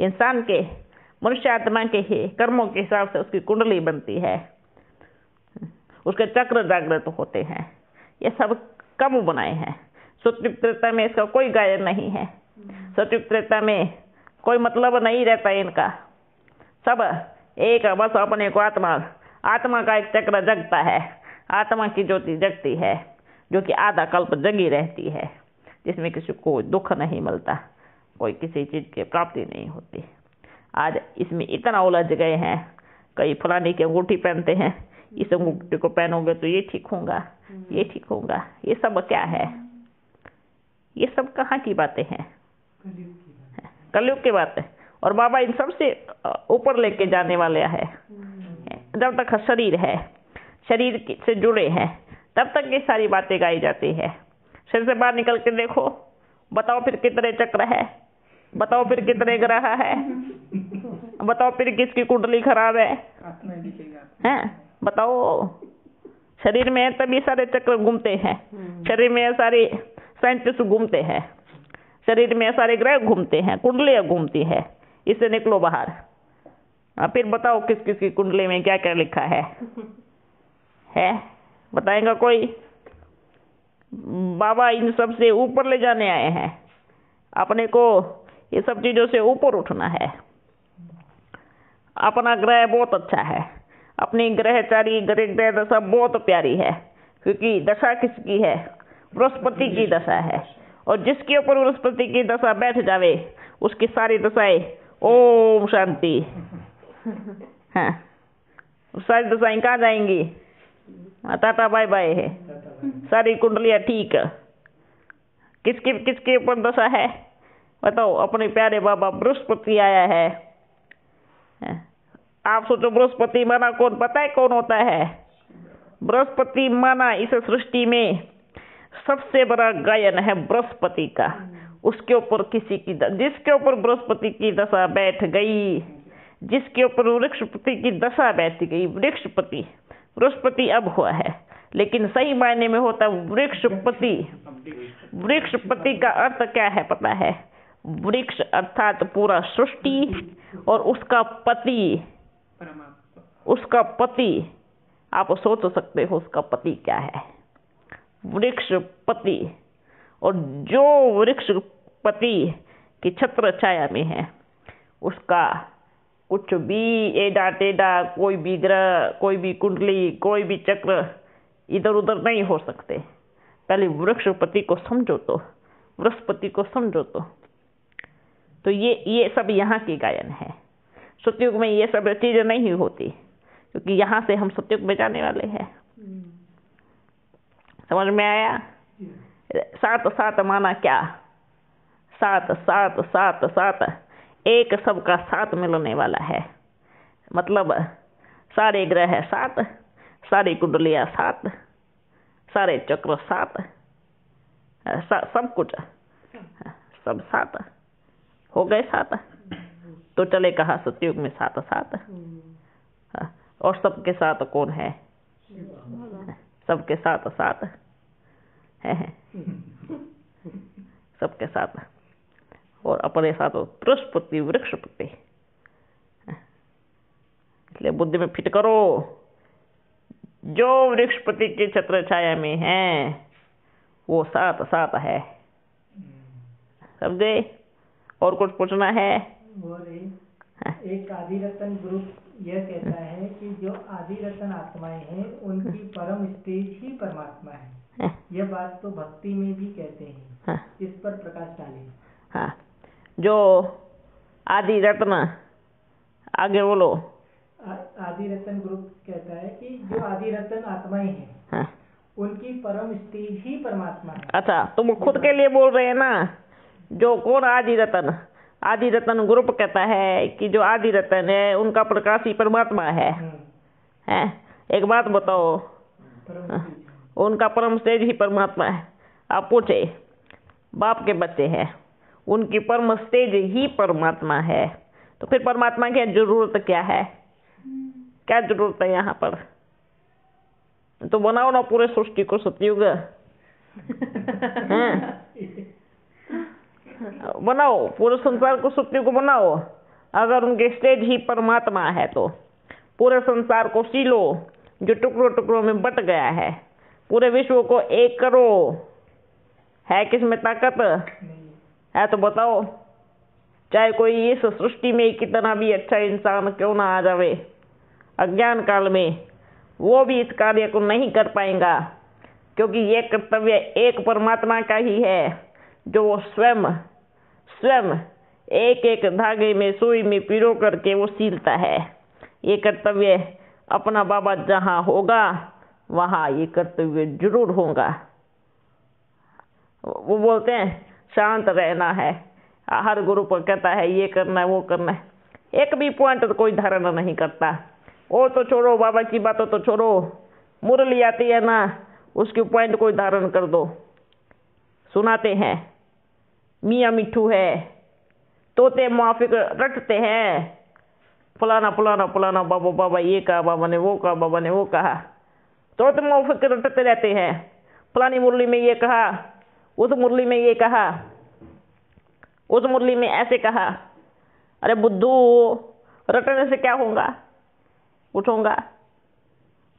इंसान के, मनुष्य आत्मा के ही कर्मों के हिसाब से उसकी कुंडली बनती है, उसके चक्र जागृत होते हैं। ये सब कब बनाए हैं? सतयुग त्रेता में इसका कोई गायन नहीं है। सतयुग त्रेता में कोई मतलब नहीं रहता इनका। सब एक बस अपने को आत्मा का एक चक्र जगता है, आत्मा की ज्योति जगती है, जो कि आधा कल्प जगी रहती है, जिसमें किसी को दुख नहीं मिलता, कोई किसी चीज की प्राप्ति नहीं होती। आज इसमें इतना उलझ गए हैं, कई फलाने की अंगूठी पहनते हैं, इस अंगूठी को पहनोगे तो ये ठीक होगा, ये ठीक होगा। ये सब क्या है? ये सब कहाँ की बातें हैं? कलयुग की बात है। और बाबा इन सब से ऊपर लेके जाने वाले है। जब तक शरीर है, शरीर से जुड़े हैं, तब तक ये सारी बातें गाई जाती है। शरीर से बाहर निकल के देखो, बताओ फिर कितने चक्र है, बताओ फिर कितने ग्रह है, बताओ फिर किसकी कुंडली खराब है, बताओ। शरीर में तभी सारे चक्र घूमते हैं, शरीर में सारे साइंटिस्ट घूमते हैं, शरीर में सारे ग्रह घूमते हैं, कुंडलियां घूमती है। इससे निकलो बाहर, फिर बताओ किस किस की कुंडली में क्या क्या लिखा है बताएगा कोई? बाबा इन सब से ऊपर ले जाने आए हैं। अपने को ये सब चीजों से ऊपर उठना है। अपना ग्रह बहुत अच्छा है, अपनी ग्रहचारी ग्रह दशा बहुत प्यारी है, क्योंकि दशा किसकी है? बृहस्पति की दशा है। और जिसके ऊपर बृहस्पति की दशा बैठ जावे, उसकी सारी दशाएं ओम शांति। हाँ, सारी दशाएं कहाँ जाएंगी? टाटा बाय बाय है। सारी कुंडलियां ठीक। किसके ऊपर दशा है बताओ? अपने प्यारे बाबा बृहस्पति आया है। आप सोचो बृहस्पति माना कौन? पता है कौन होता है? बृहस्पति माना इस सृष्टि में सबसे बड़ा गायन है बृहस्पति का। उसके ऊपर किसी की जिसके ऊपर बृहस्पति की दशा बैठ गई, जिसके ऊपर वृक्षपति की दशा बैठ गई, वृक्षपति बृहस्पति अब हुआ है, लेकिन सही मायने में होता वृक्षपति। वृक्षपति का अर्थ क्या है पता है? वृक्ष अर्थात पूरा सृष्टि, और उसका पति, उसका पति। आप सोच सकते हो उसका पति क्या है? वृक्षपति। और जो वृक्षपति की छत्र छाया में है, उसका कुछ भी एडा टेढ़ा, कोई भी ग्रह, कोई भी कुंडली, कोई भी चक्र इधर उधर नहीं हो सकते। पहले वृक्षपति को समझो तो, बृहस्पति को समझो तो ये सब यहाँ की गायन है। सतयुग में ये सब चीजें नहीं होती, क्योंकि यहाँ से हम सतयुग में जाने वाले हैं। समझ में आया? 7 माना क्या? 7 एक सबका साथ मिलने वाला है। मतलब सारे ग्रह 7, सारी कुंडलियां 7, सारे चक्र 7, सब कुछ सब 7 हो गए 7। तो चले कहा सतयुग में 7। और सबके साथ कौन है? सबके साथ है सबके साथ। और अपने साथ बृहस्पति वृक्षपति। इसलिए बुद्धि में फिट करो, जो वृक्षपति की छत्र छाया में है वो 7 है। समझे? और कुछ पूछना है? एक आदिरत्न ग्रुप यह कहता है कि जो आदिरत्न आत्माएं हैं उनकी परम स्टेज ही परमात्मा है। यह बात तो भक्ति में भी कहते हैं। इस पर प्रकाश डालें। हाँ, जो आदि रत्न, आगे बोलो। आदि रत्न ग्रुप कहता है कि जो आदि रत्न आत्माएं हैं उनकी परम स्टेज ही परमात्मा है। अच्छा, तुम खुद के लिए बोल रहे हैं ना? जो कौन आदि रत्न ग्रुप कहता है कि जो आदि रत्न है उनका प्रकाश ही परमात्मा है। एक बात बताओ, उनका परम स्टेज ही परमात्मा है। आप पूछे, बाप के बच्चे हैं, उनकी परम स्टेज ही परमात्मा है, तो फिर परमात्मा की जरूरत क्या है? क्या जरूरत है यहाँ पर? तो बनाओ ना पूरे सृष्टि को सतयुग। बनाओ पूरे संसार को सतयुग बनाओ। अगर उनके स्टेज ही परमात्मा है तो पूरे संसार को सीलो जो टुकड़ों टुकड़ों में बट गया है, पूरे विश्व को एक करो। है किसमें ताकत? है तो बताओ। चाहे कोई इस सृष्टि में कितना भी अच्छा इंसान क्यों ना आ जावे, अज्ञान काल में वो भी इस कार्य को नहीं कर पाएगा, क्योंकि ये कर्तव्य एक परमात्मा का ही है, जो वो स्वयं एक एक धागे में सुई में पिरो करके वो सीलता है। ये कर्तव्य अपना बाबा जहाँ होगा वहाँ ये कर्तव्य जरूर होगा। वो बोलते हैं शांत रहना है, हर गुरु पर कहता है ये करना है वो करना है, एक भी पॉइंट तो कोई धारणा नहीं करता। वो तो छोड़ो, बाबा की बातों तो छोड़ो, मुरली आती है ना उसकी पॉइंट कोई धारण कर दो। सुनाते हैं मियाँ मिट्ठू है, तोते मुआफिक रटते हैं, फलाना फलाना फलाना बाबा बाबा ये कहा, बाबा ने वो कहा, बाबा ने वो कहा, तोते मुआफिक रटते रहते हैं। फलानी मुरली में ये कहा, उस मुरली में ये कहा, उस मुरली में ऐसे कहा। अरे बुद्धू, रटने से क्या होगा? उठोगा,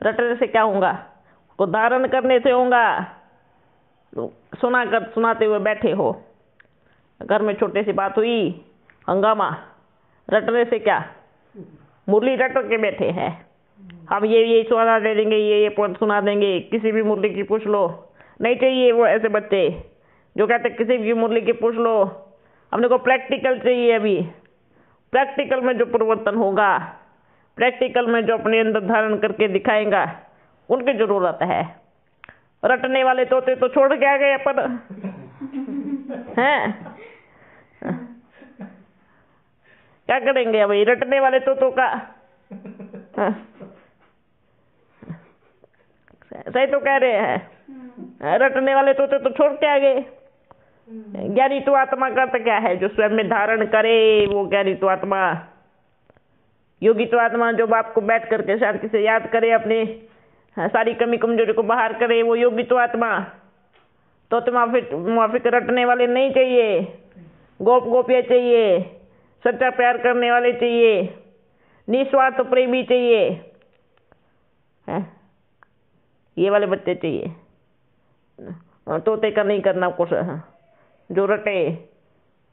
रटने से क्या होगा? को धारण करने से होगा। सुनाते हुए बैठे हो, घर में छोटी सी बात हुई, हंगामा, रटने से क्या? मुरली रट के बैठे हैं, हम ये सुना दे देंगे, ये पॉइंट सुना देंगे, किसी भी मुरली की पूछ लो। नहीं चाहिए वो ऐसे बच्चे जो कहते किसी भी मुरली की पूछ लो, हमने को प्रैक्टिकल चाहिए। अभी प्रैक्टिकल में जो परिवर्तन होगा, प्रैक्टिकल में जो अपने अंदर धारण करके दिखाएगा, उनकी जरूरत है। रटने वाले तोते तो छोड़ के आ गए अपन हैं, क्या करेंगे अभी रटने वाले तोतों का? सही तो कह रहे हैं, रटने वाले तोते तो छोड़ के आ गए। ज्ञानी तो आत्मा का तो क्या है? जो स्वयं में धारण करे वो ज्ञानी तो आत्मा। योगी तो आत्मा जो बाप को बैठ करके शांति से याद करे, अपने सारी कमी कमजोरी को बाहर करे, वो योगी तो आत्मा। तो मुआफिक रटने वाले नहीं चाहिए, गोपियाँ चाहिए, सच्चा प्यार करने वाले चाहिए, निस्वार्थ प्रेमी चाहिए, ये वाले बच्चे चाहिए। तोते का नहीं करना कुछ, जो रटे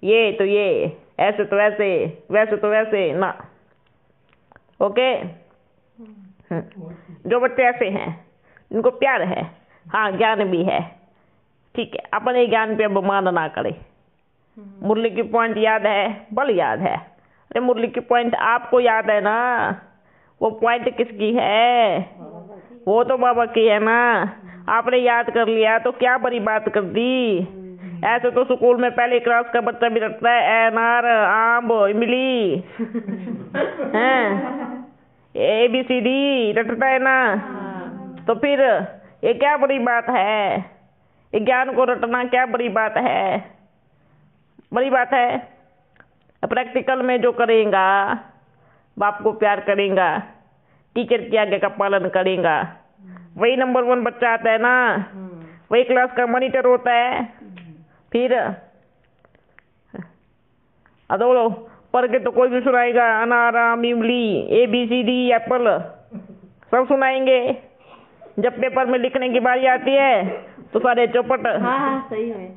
ये तो ये, ऐसे तो ऐसे, वैसे तो वैसे ना। ओके, जो बच्चे ऐसे हैं इनको प्यार है, हाँ ज्ञान भी है, ठीक है, अपने ज्ञान पे अपमान ना करे। मुरली की पॉइंट याद है, बल याद है। अरे मुरली की पॉइंट आपको याद है ना, वो पॉइंट किसकी है? वो तो बाबा की है ना। आपने याद कर लिया तो क्या बड़ी बात कर दी। ऐसे तो स्कूल में पहली क्लास का बच्चा भी रटता है, अनार आम इमली हैं, ABCD रटता है ना। तो फिर ये क्या बड़ी बात है? ये ज्ञान को रटना क्या बड़ी बात है? बड़ी बात है। प्रैक्टिकल में जो करेगा, बाप को प्यार करेगा, टीचर की आज्ञा का पालन करेगा, वही नंबर 1 बच्चा आता है ना, वही क्लास का मॉनिटर होता है। फिर अदो पढ़ के तो कोई भी सुनाएगा, अनार आम इमली ABCD एप्पल सब सुनाएंगे। जब पेपर में लिखने की बारी आती है तो सारे चौपट सही है,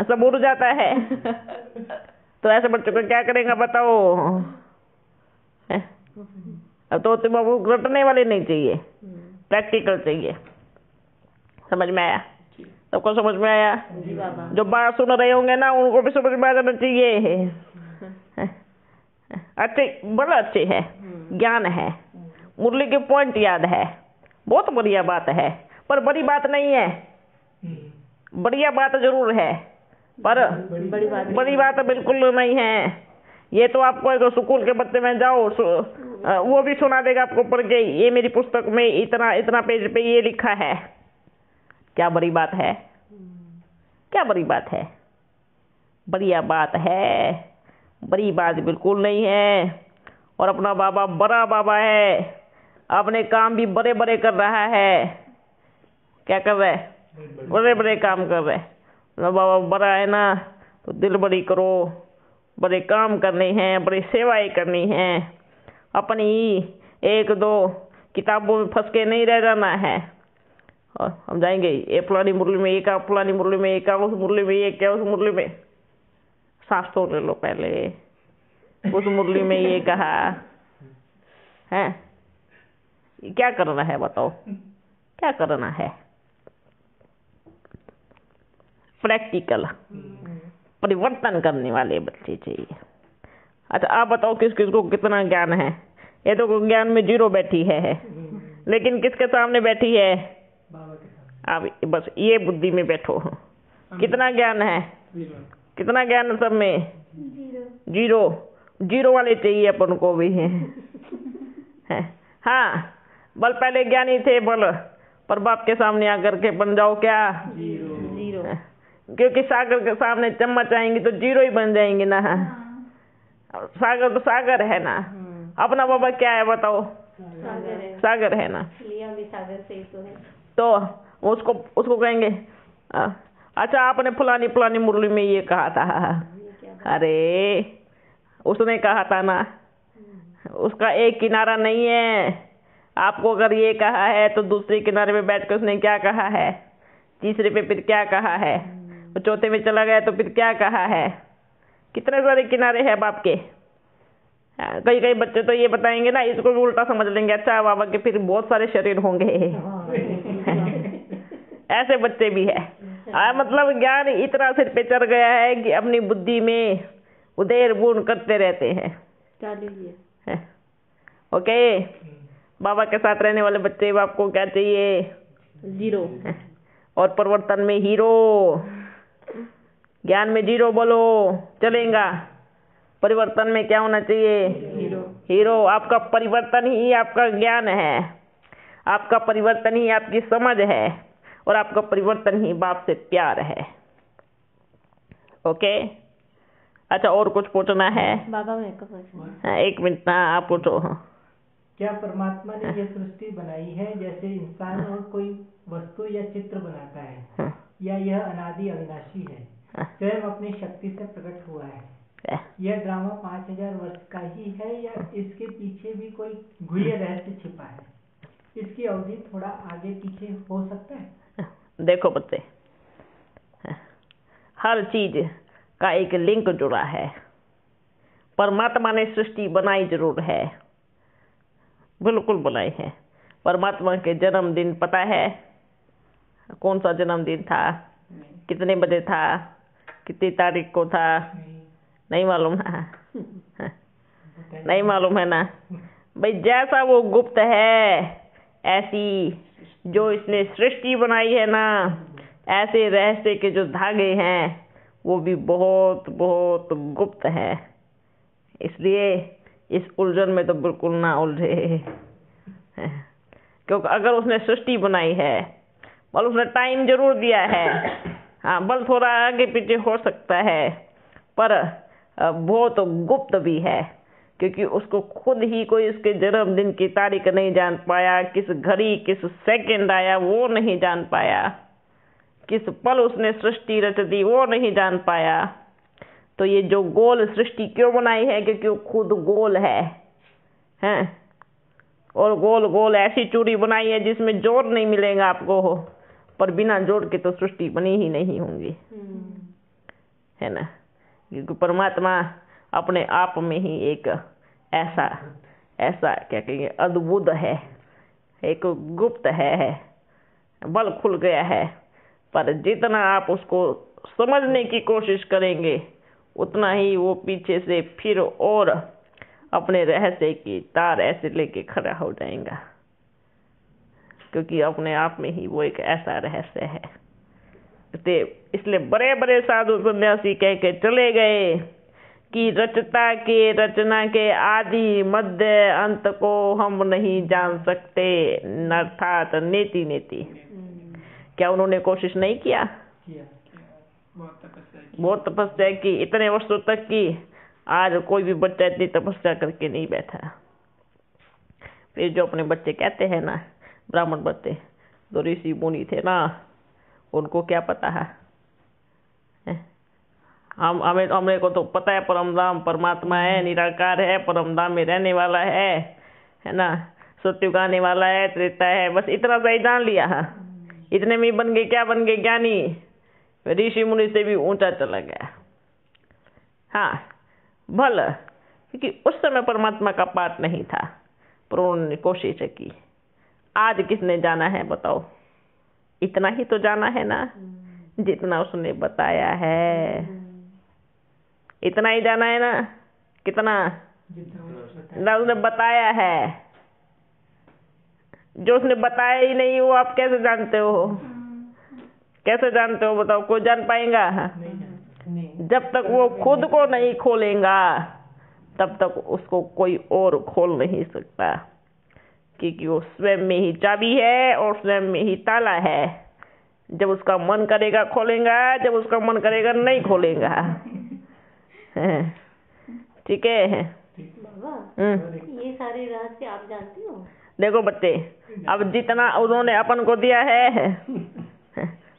सब उड़ जाता है। तो ऐसे बच्चों को क्या करेगा बताओ? अब तो तुम रटने वाले नहीं चाहिए, प्रैक्टिकल चाहिए। समझ में आया? सबको समझ में आया? जो बात सुन रहे होंगे ना उनको भी समझ में आ जाना चाहिए। अच्छे, बड़ा अच्छे है, ज्ञान है, मुरली के पॉइंट याद है, बहुत बढ़िया बात है, पर बड़ी बात नहीं है। बढ़िया बात जरूर है पर बड़ी बात बिल्कुल नहीं है। ये तो आपको एक स्कूल के बच्चे में जाओ, वो भी सुना देगा आपको पढ़ के, ये मेरी पुस्तक में इतना इतना पेज पे ये लिखा है। क्या बड़ी बात है? क्या बड़ी बात है? बढ़िया बात है, बड़ी बात बिल्कुल नहीं है। और अपना बाबा बड़ा बाबा है, अपने काम भी बड़े बड़े कर रहा है। क्या कर रहा है? बड़े बड़े काम कर रहे हैं। बाबा बड़ा है ना, तो दिल बड़ी करो, बड़े काम करने हैं, बड़ी सेवाएं करनी हैं। अपनी 1-2 किताबों में फंस के नहीं रह जाना है। और हम जाएंगे ये फलानी मुरली में एक, फलानी मुरली में एक, उस मुरली में एक, क्या उस मुरली में। सांस तो ले लो पहले, उस मुरली में ये कहा है, क्या करना है बताओ? क्या करना है? प्रैक्टिकल परिवर्तन करने वाले बच्चे चाहिए। अच्छा आप बताओ किस किस को कितना ज्ञान है? ये तो ज्ञान में 0 बैठी है, लेकिन किसके सामने बैठी है? आप बस ये बुद्धि में बैठो, कितना ज्ञान है? कितना ज्ञान सब में? जीरो। जीरो वाले चाहिए अपन को भी है। हाँ, बल पहले ज्ञानी थे, बल पर बाप के सामने आकर के बन जाओ क्या? जीरो। क्योंकि सागर के सामने चम्मच आएंगी तो जीरो ही बन जाएंगे ना। सागर तो सागर है ना। अपना बाबा क्या है बताओ? सागर है ना। लिया भी सागर से ही तो है। तो उसको कहेंगे अच्छा आपने फलानी फलानी मुरली में ये कहा था। अरे उसने कहा था ना, उसका एक किनारा नहीं है। आपको अगर ये कहा है तो दूसरे किनारे पे बैठ कर उसने क्या कहा है, तीसरे पे फिर क्या कहा है, तो चौथे में चला गया तो फिर क्या कहा है। कितने सारे किनारे हैं बाप के। कई कई बच्चे तो ये बताएंगे ना, इसको भी उल्टा समझ लेंगे, अच्छा बाबा के फिर बहुत सारे शरीर होंगे। ऐसे बच्चे भी है। मतलब ज्ञान इतना सिर पे चढ़ गया है कि अपनी बुद्धि में उदेर बुन करते रहते हैं। ओके, बाबा के साथ रहने वाले बच्चे बाप को क्या चाहिए? जीरो। और परिवर्तन में हीरो। ज्ञान में जीरो बोलो चलेगा, परिवर्तन में क्या होना चाहिए? हीरो। आपका परिवर्तन ही आपका ज्ञान है, आपका परिवर्तन ही आपकी समझ है, और आपका परिवर्तन ही बाप से प्यार है। ओके, अच्छा और कुछ पूछना है? बाबा मेरे को पूछना। एक मिनट ना, आप पूछो। क्या परमात्मा ने यह सृष्टि बनाई है जैसे इंसान और कोई वस्तु या चित्र बनाता है, या यह अनादि अविनाशी है, स्वयं अपनी शक्ति से प्रकट हुआ है? यह ड्रामा 5000 वर्ष का ही है या इसके पीछे भी कोई गुह्य रहस्य छिपा है? इसकी अवधि थोड़ा आगे पीछे हो सकता है? देखो बच्चे, हर चीज का एक लिंक जुड़ा है। परमात्मा ने सृष्टि बनाई जरूर है, बिल्कुल बनाई है। परमात्मा के जन्मदिन पता है? कौन सा जन्मदिन था, कितने बजे था, कितनी तारीख को था? नहीं मालूम है? नहीं मालूम है ना भाई। जैसा वो गुप्त है, ऐसी जो इसने सृष्टि बनाई है ना, ऐसे रहस्य के जो धागे हैं वो भी बहुत बहुत गुप्त है। इसलिए इस उलझन में तो बिल्कुल ना उलझे। क्योंकि अगर उसने सृष्टि बनाई है, बल उसने टाइम जरूर दिया है, हाँ बल थोड़ा आगे पीछे हो सकता है, पर बहुत गुप्त भी है। क्योंकि उसको खुद ही कोई उसके जन्मदिन की तारीख नहीं जान पाया, किस घड़ी किस सेकंड आया वो नहीं जान पाया, किस पल उसने सृष्टि रच दी वो नहीं जान पाया। तो ये जो गोल सृष्टि क्यों बनाई है? क्योंकि वो खुद गोल है, हैं? और गोल गोल ऐसी चूड़ी बनाई है जिसमें जोड़ नहीं मिलेगा आपको, पर बिना जोड़ के तो सृष्टि बनी ही नहीं होंगी, है ना। क्योंकि परमात्मा अपने आप में ही एक ऐसा क्या कहेंगे, अद्भुत है, एक गुप्त है, बल खुल गया है। पर जितना आप उसको समझने की कोशिश करेंगे उतना ही वो पीछे से फिर और अपने रहस्य की तार ऐसे लेके खड़ा हो जाएगा। क्योंकि अपने आप में ही वो एक ऐसा रहस्य है। इसलिए बड़े बड़े साधु सन्यासी कह के चले गए कि रचता के रचना के आदि मध्य अंत को हम नहीं जान सकते, अर्थात नेति नेति। क्या उन्होंने कोशिश नहीं किया? बहुत तपस्या की, इतने वर्षों तक की। आज कोई भी बच्चा इतनी तपस्या करके नहीं बैठा। फिर जो अपने बच्चे कहते हैं ना, ब्राह्मण बच्चे, जो ऋषि मुनि थे ना, उनको क्या पता है? हमें को तो पता है परमधाम परमात्मा है, निराकार है, परमधाम में रहने वाला है ना, सत्युग आने वाला है, त्रेता है, बस इतना सा ही जान लिया है। इतने में बन गए, क्या बन गए? ज्ञानी। ऋषि मुनि से भी ऊंचा चला गया। हाँ भल, क्योंकि उस समय परमात्मा का पाठ नहीं था, पर उन्होंने कोशिश की। आज किसने जाना है बताओ? इतना ही तो जाना है ना जितना उसने बताया है। इतना ही जाना है ना, कितना जितना उसने बताया है। जो उसने बताया ही नहीं वो आप कैसे जानते हो? कैसे जानते हो बताओ? कोई जान पाएगा? नहीं। जब तक वो खुद को नहीं खोलेगा तब तक उसको कोई और खोल नहीं सकता, क्योंकि वो स्वयं में ही चाबी है और स्वयं में ही ताला है। जब उसका मन करेगा खोलेगा, जब उसका मन करेगा नहीं खोलेगा। ठीक है बाबा, ये सारे रहस्य आप जानते हो? देखो बच्चे, अब जितना उन्होंने अपन को दिया है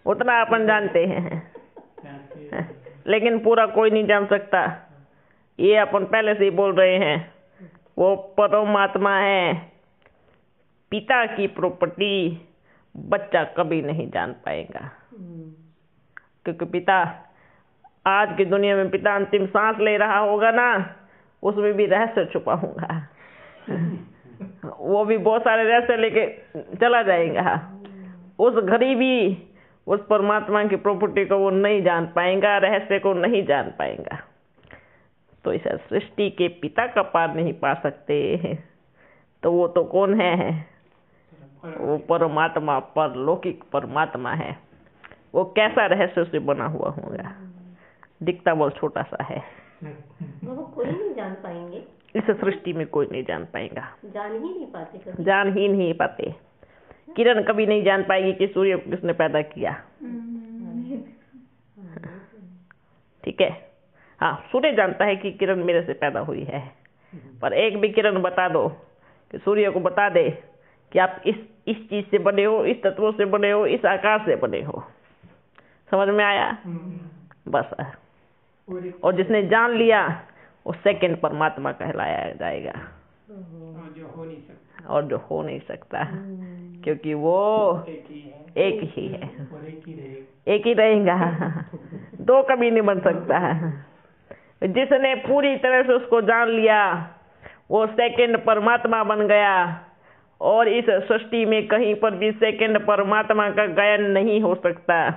उतना अपन जानते हैं, लेकिन पूरा कोई नहीं जान सकता। ये अपन पहले से ही बोल रहे हैं, वो परमात्मा है, पिता की प्रॉपर्टी बच्चा कभी नहीं जान पाएगा। क्योंकि पिता, आज की दुनिया में पिता अंतिम सांस ले रहा होगा ना, उसमें भी रहस्य छुपा होगा। वो भी बहुत सारे रहस्य लेके चला जाएगा। उस घड़ी भी उस परमात्मा की प्रॉपर्टी को वो नहीं जान पाएगा, रहस्य को नहीं जान पाएगा। तो इस सृष्टि के पिता का पार नहीं पा सकते, तो वो तो कौन है? वो परमात्मा, परलौकिक परमात्मा है। वो कैसा रहस्य से बना हुआ होगा? दिखता बहुत छोटा सा है, वो कोई नहीं जान पाएंगे। इस सृष्टि में कोई नहीं जान पाएगा, जान ही नहीं पाते कभी। जान ही नहीं पाते। किरण कभी नहीं जान पाएगी कि सूर्य को किसने पैदा किया। ठीक है, हाँ, सूर्य जानता है कि किरण मेरे से पैदा हुई है, पर एक भी किरण बता दो कि सूर्य को बता दे कि आप इस चीज से बने हो, इस तत्वों से बने हो, इस आकाश से बने हो। समझ में आया? बस। और जिसने जान लिया वो सेकंड परमात्मा कहलाया जाएगा, और जो हो नहीं सकता, क्योंकि वो एक ही है, एक ही रहेगा, दो कभी नहीं बन सकता। जिसने पूरी तरह से उसको जान लिया वो सेकंड परमात्मा बन गया, और इस सृष्टि में कहीं पर भी सेकंड परमात्मा का गायन नहीं हो सकता।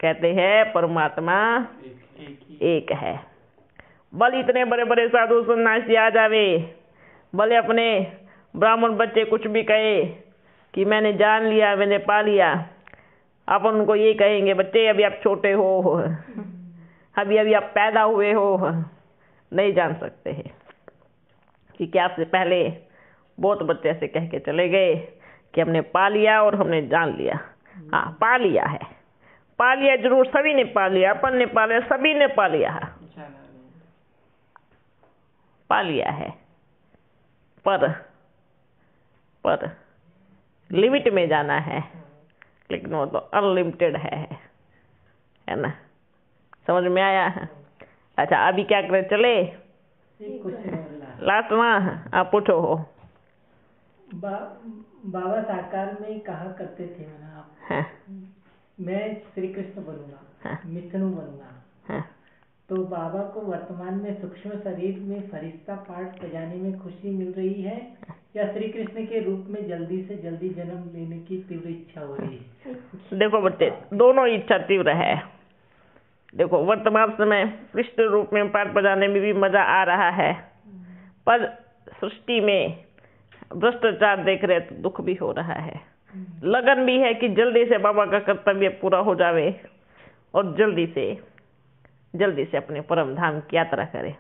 कहते हैं परमात्मा एक है। भले इतने बड़े बड़े साधु सन्यासी आ जावे, भले अपने ब्राह्मण बच्चे कुछ भी कहे कि मैंने जान लिया, मैंने पा लिया, आप उनको ये कहेंगे, बच्चे अभी आप छोटे हो, अभी आप पैदा हुए हो, नहीं जान सकते हैं। क्योंकि आपसे पहले बहुत बच्चे ऐसे कह के चले गए कि हमने पा लिया और हमने जान लिया। हाँ, पा लिया है, पा लिया जरूर, सभी ने पा लिया, अपन ने पा लिया, सभी ने पा लिया है, पा लिया है, पर लिमिट में जाना है, लेकिन वो तो अनलिमिटेड है ना? समझ में आया? अच्छा, अभी क्या करें, चले लास्ट में? आप पूछो हो। बाबा साकार में कहा करते थे ना आप, मैं श्री कृष्ण बनूंगा, विष्णु बनूंगा। तो बाबा को वर्तमान में सूक्ष्म शरीर में फरिश्ता पाठ बजाने में खुशी मिल रही है, या श्री कृष्ण के रूप में जल्दी से जल्दी जन्म लेने की तीव्र इच्छा हो रही है? देखो बच्चे, दोनों इच्छा तीव्र है। देखो, वर्तमान समय कृष्ण रूप में पाठ बजाने में भी मजा आ रहा है, पर सृष्टि में भ्रष्टाचार देख रहे तो दुख भी हो रहा है। लगन भी है कि जल्दी से बाबा का कर्तव्य पूरा हो जावे और जल्दी से अपने परम धाम की यात्रा करें।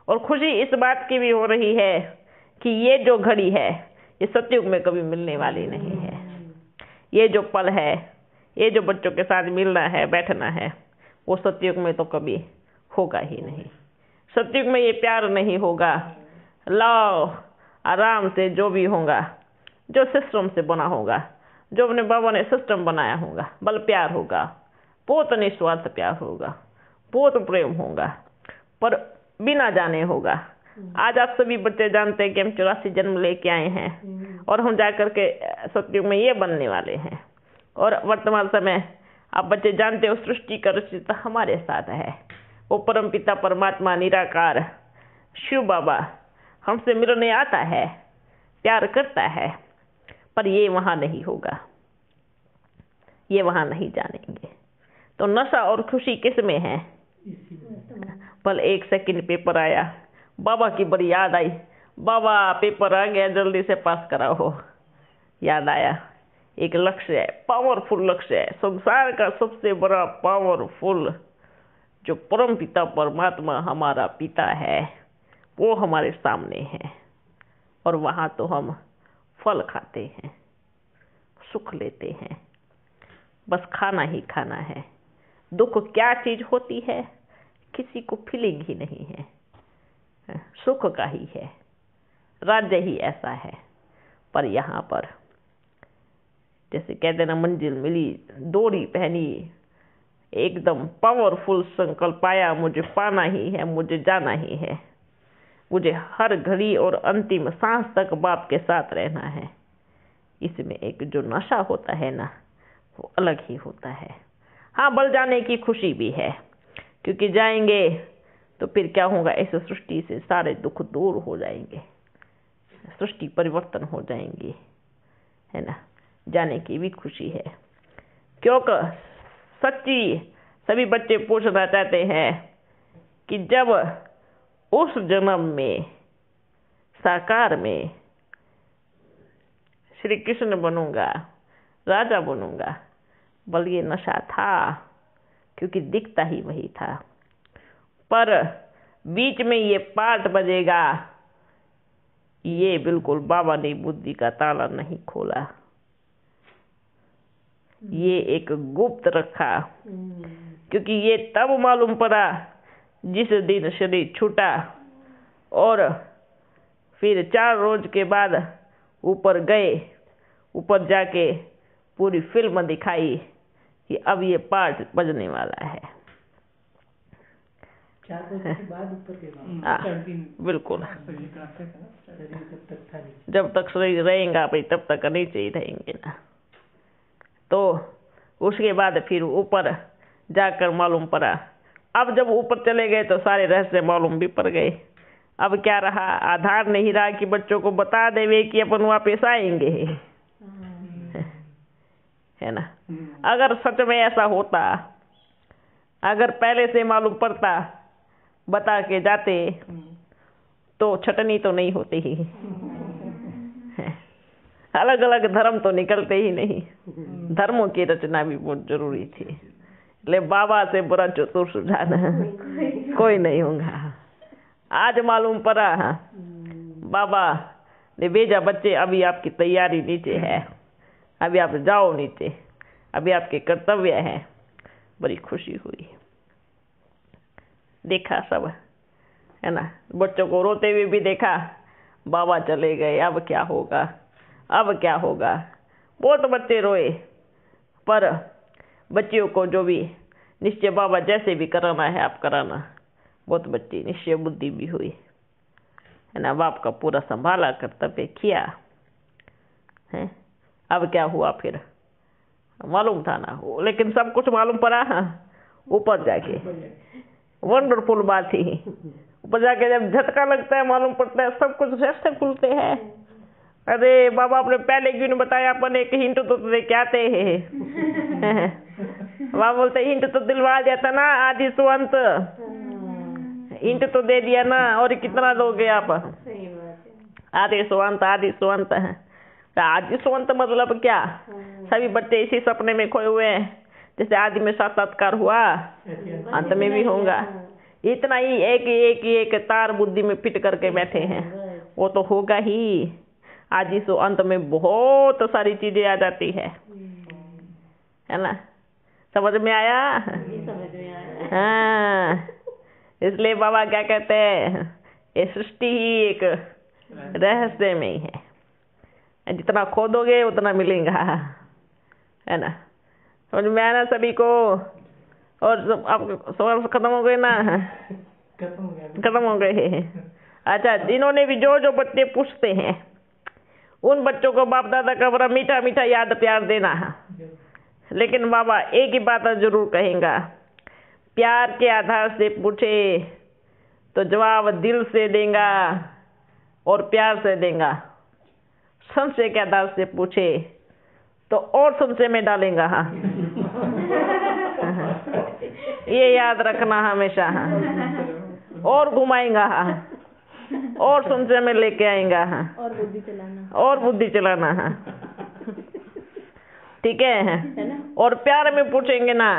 और खुशी इस बात की भी हो रही है कि ये जो घड़ी है ये सतयुग में कभी मिलने वाली नहीं है। ये जो पल है, ये जो बच्चों के साथ मिलना है, बैठना है, वो सतयुग में तो कभी होगा ही नहीं। सतयुग में ये प्यार नहीं होगा। लाओ आराम से जो भी होगा, जो सिस्टम से बना होगा, जो अपने बाबा ने सिस्टम बनाया होगा, बल प्यार होगा, बहुत निस्वार्थ प्यार होगा, बहुत प्रेम होगा, पर बिना जाने होगा। आज आप सभी बच्चे जानते हैं कि हम 84 जन्म लेके आए हैं और हम जाकर के सतयुग में ये बनने वाले हैं। और वर्तमान समय आप बच्चे जानते हो सृष्टि का रचयिता हमारे साथ है, वो परम पिता परमात्मा निराकार शिव बाबा हमसे मिलने आता है, प्यार करता है, पर ये वहाँ नहीं होगा, ये वहाँ नहीं जानेंगे। तो नशा और खुशी किस में है? पल एक सेकंड पेपर आया, बाबा की बड़ी याद आई, बाबा पेपर आ गया, जल्दी से पास कराओ, याद आया एक लक्ष्य है, पावरफुल लक्ष्य है। संसार का सबसे बड़ा पावरफुल जो परम पिता परमात्मा हमारा पिता है वो हमारे सामने है, और वहाँ तो हम फल खाते हैं, सुख लेते हैं, बस खाना ही खाना है। दुख क्या चीज होती है किसी को फीलिंग ही नहीं है, सुख का ही है, राज्य ही ऐसा है। पर यहाँ पर जैसे कहते ना, मंजिल मिली डोरी पहनी, एकदम पावरफुल संकल्प आया, मुझे पाना ही है, मुझे जाना ही है, मुझे हर घड़ी और अंतिम सांस तक बाप के साथ रहना है। इसमें एक जो नशा होता है ना वो अलग ही होता है। हाँ, बल जाने की खुशी भी है, क्योंकि जाएंगे तो फिर क्या होगा, इस सृष्टि से सारे दुख दूर हो जाएंगे, सृष्टि परिवर्तन हो जाएंगी, है ना। जाने की भी खुशी है, क्योंकि सच्ची सभी बच्चे पूछना चाहते हैं कि जब उस जन्म में साकार में श्री कृष्ण बनूंगा, राजा बनूंगा, बल ये नशा था क्योंकि दिखता ही वही था। पर बीच में ये पाठ बजेगा, ये बिल्कुल बाबा ने बुद्धि का ताला नहीं खोला, ये एक गुप्त रखा, क्योंकि ये तब मालूम पड़ा जिस दिन शरीर छूटा और फिर 4 रोज के बाद ऊपर गए, ऊपर जाके पूरी फिल्म दिखाई कि अब ये पाठ बजने वाला है। 4 रोज के बाद ऊपर गए, बिल्कुल, तक था नहीं। जब तक शरीर रहेगा भाई तब तक नीचे ही रहेंगे ना। तो उसके बाद फिर ऊपर जाकर मालूम पड़ा। अब जब ऊपर चले गए तो सारे रहस्य मालूम भी पड़ गए। अब क्या रहा, आधार नहीं रहा कि बच्चों को बता देवे कि अपन वापस आएंगे, है ना। अगर सच में ऐसा होता, अगर पहले से मालूम पड़ता, बता के जाते, तो छटनी तो नहीं होती ही, अलग अलग धर्म तो निकलते ही नहीं। धर्मों की रचना भी बहुत जरूरी थी। ले बाबा से बुरा चतुर सुझाना कोई नहीं होगा। आज मालूम पड़ा बाबा ने भेजा, बच्चे अभी आपकी तैयारी नीचे है, अभी आप जाओ नीचे, अभी आपके कर्तव्य है। बड़ी खुशी हुई, देखा सब, है ना। बच्चों को रोते हुए भी देखा, बाबा चले गए, अब क्या होगा, अब क्या होगा। बहुत बच्चे रोए, पर बच्चियों को जो भी निश्चय बाबा जैसे भी कराना है आप कराना। बहुत बच्ची निश्चय बुद्धि भी हुई, है ना। बाप का पूरा संभाला, कर्तव्य किया है। अब क्या हुआ फिर मालूम था ना, लेकिन सब कुछ मालूम पड़ा ऊपर जाके। वंडरफुल बात थी, ऊपर जाके जब झटका लगता है, मालूम पड़ता है सब कुछ ऐसे खुलते हैं। अरे बाबा आपने पहले क्यों नहीं बताया, अपन एक हिंट तो क्या आते हैं। बाबा बोलते हिंट तो दिलवा दिया था ना, आदि सुअंत हिंट तो दे दिया ना, और कितना दोगे आप। आदि सुअंत, आदि सुअंत है। आदि सुअंत मतलब क्या, सभी बच्चे इसी सपने में खोए हुए हैं, जैसे आदि में साक्षात्कार हुआ अंत में भी होगा। इतना ही एक तार बुद्धि में फिट करके बैठे हैं, वो तो होगा ही। आदि से अंत में बहुत सारी चीजें आ जाती है ना। समझ में आया? हाँ, इसलिए बाबा क्या कहते हैं, ये सृष्टि ही एक रहस्य में ही है, जितना खोदोगे उतना मिलेगा, है ना। समझ में आया ना सभी को? और अब सवाल खत्म हो गए ना? खत्म हो गए। अच्छा, जिन्होंने भी जो बच्चे पूछते हैं उन बच्चों को बाप दादा का बड़ा मीठा मीठा याद प्यार देना है। लेकिन बाबा एक ही बात जरूर कहेगा, प्यार के आधार से पूछे तो जवाब दिल से देगा और प्यार से देगा। संशय के आधार से पूछे तो और संशय में डालेगा। हाँ, ये याद रखना हमेशा। और घुमाएगा, और संशय में लेके आएगा, और बुद्धि चलाना, ठीक है। और प्यार में पूछेंगे ना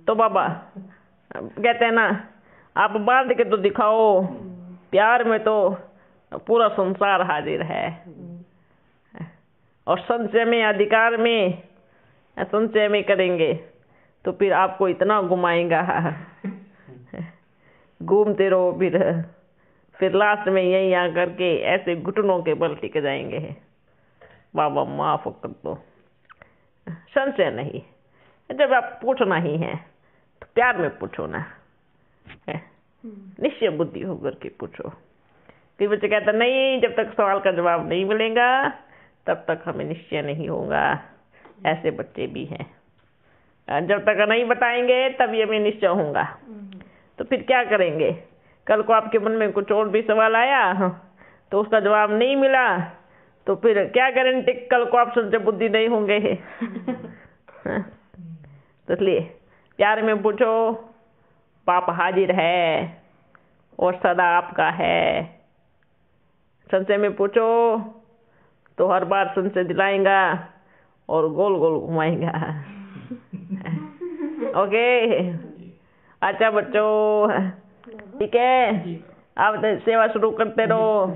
तो बाबा कहते हैं ना, आप बांध के तो दिखाओ, प्यार में तो पूरा संसार हाजिर है। और संशय में, अधिकार में, संशय में करेंगे तो फिर आपको इतना घुमाएगा, घूमते रहो, फिर लास्ट में यही आकर के ऐसे घुटनों के बल टिक जाएंगे। बाबा माफ कर दो। संशय नहीं, जब आप पूछना ही है तो प्यार में पूछो ना, निश्चय बुद्धि होकर के पूछो। कई बच्चे कहते नहीं, जब तक सवाल का जवाब नहीं मिलेगा तब तक हमें निश्चय नहीं होगा। ऐसे बच्चे भी हैं, जब तक नहीं बताएंगे तभी हमें निश्चय होगा। तो फिर क्या करेंगे? कल को आपके मन में कुछ और भी सवाल आया तो उसका जवाब नहीं मिला तो फिर क्या गारंटी कल को आप संशय बुद्धि नहीं होंगे। तो इसलिए प्यार में पूछो, पाप हाजिर है और सदा आपका है। संशय में पूछो तो हर बार संशय दिलाएगा और गोल गोल घुमाएगा। ओके, अच्छा बच्चों, ठीक है, आप सेवा शुरू करते रहो।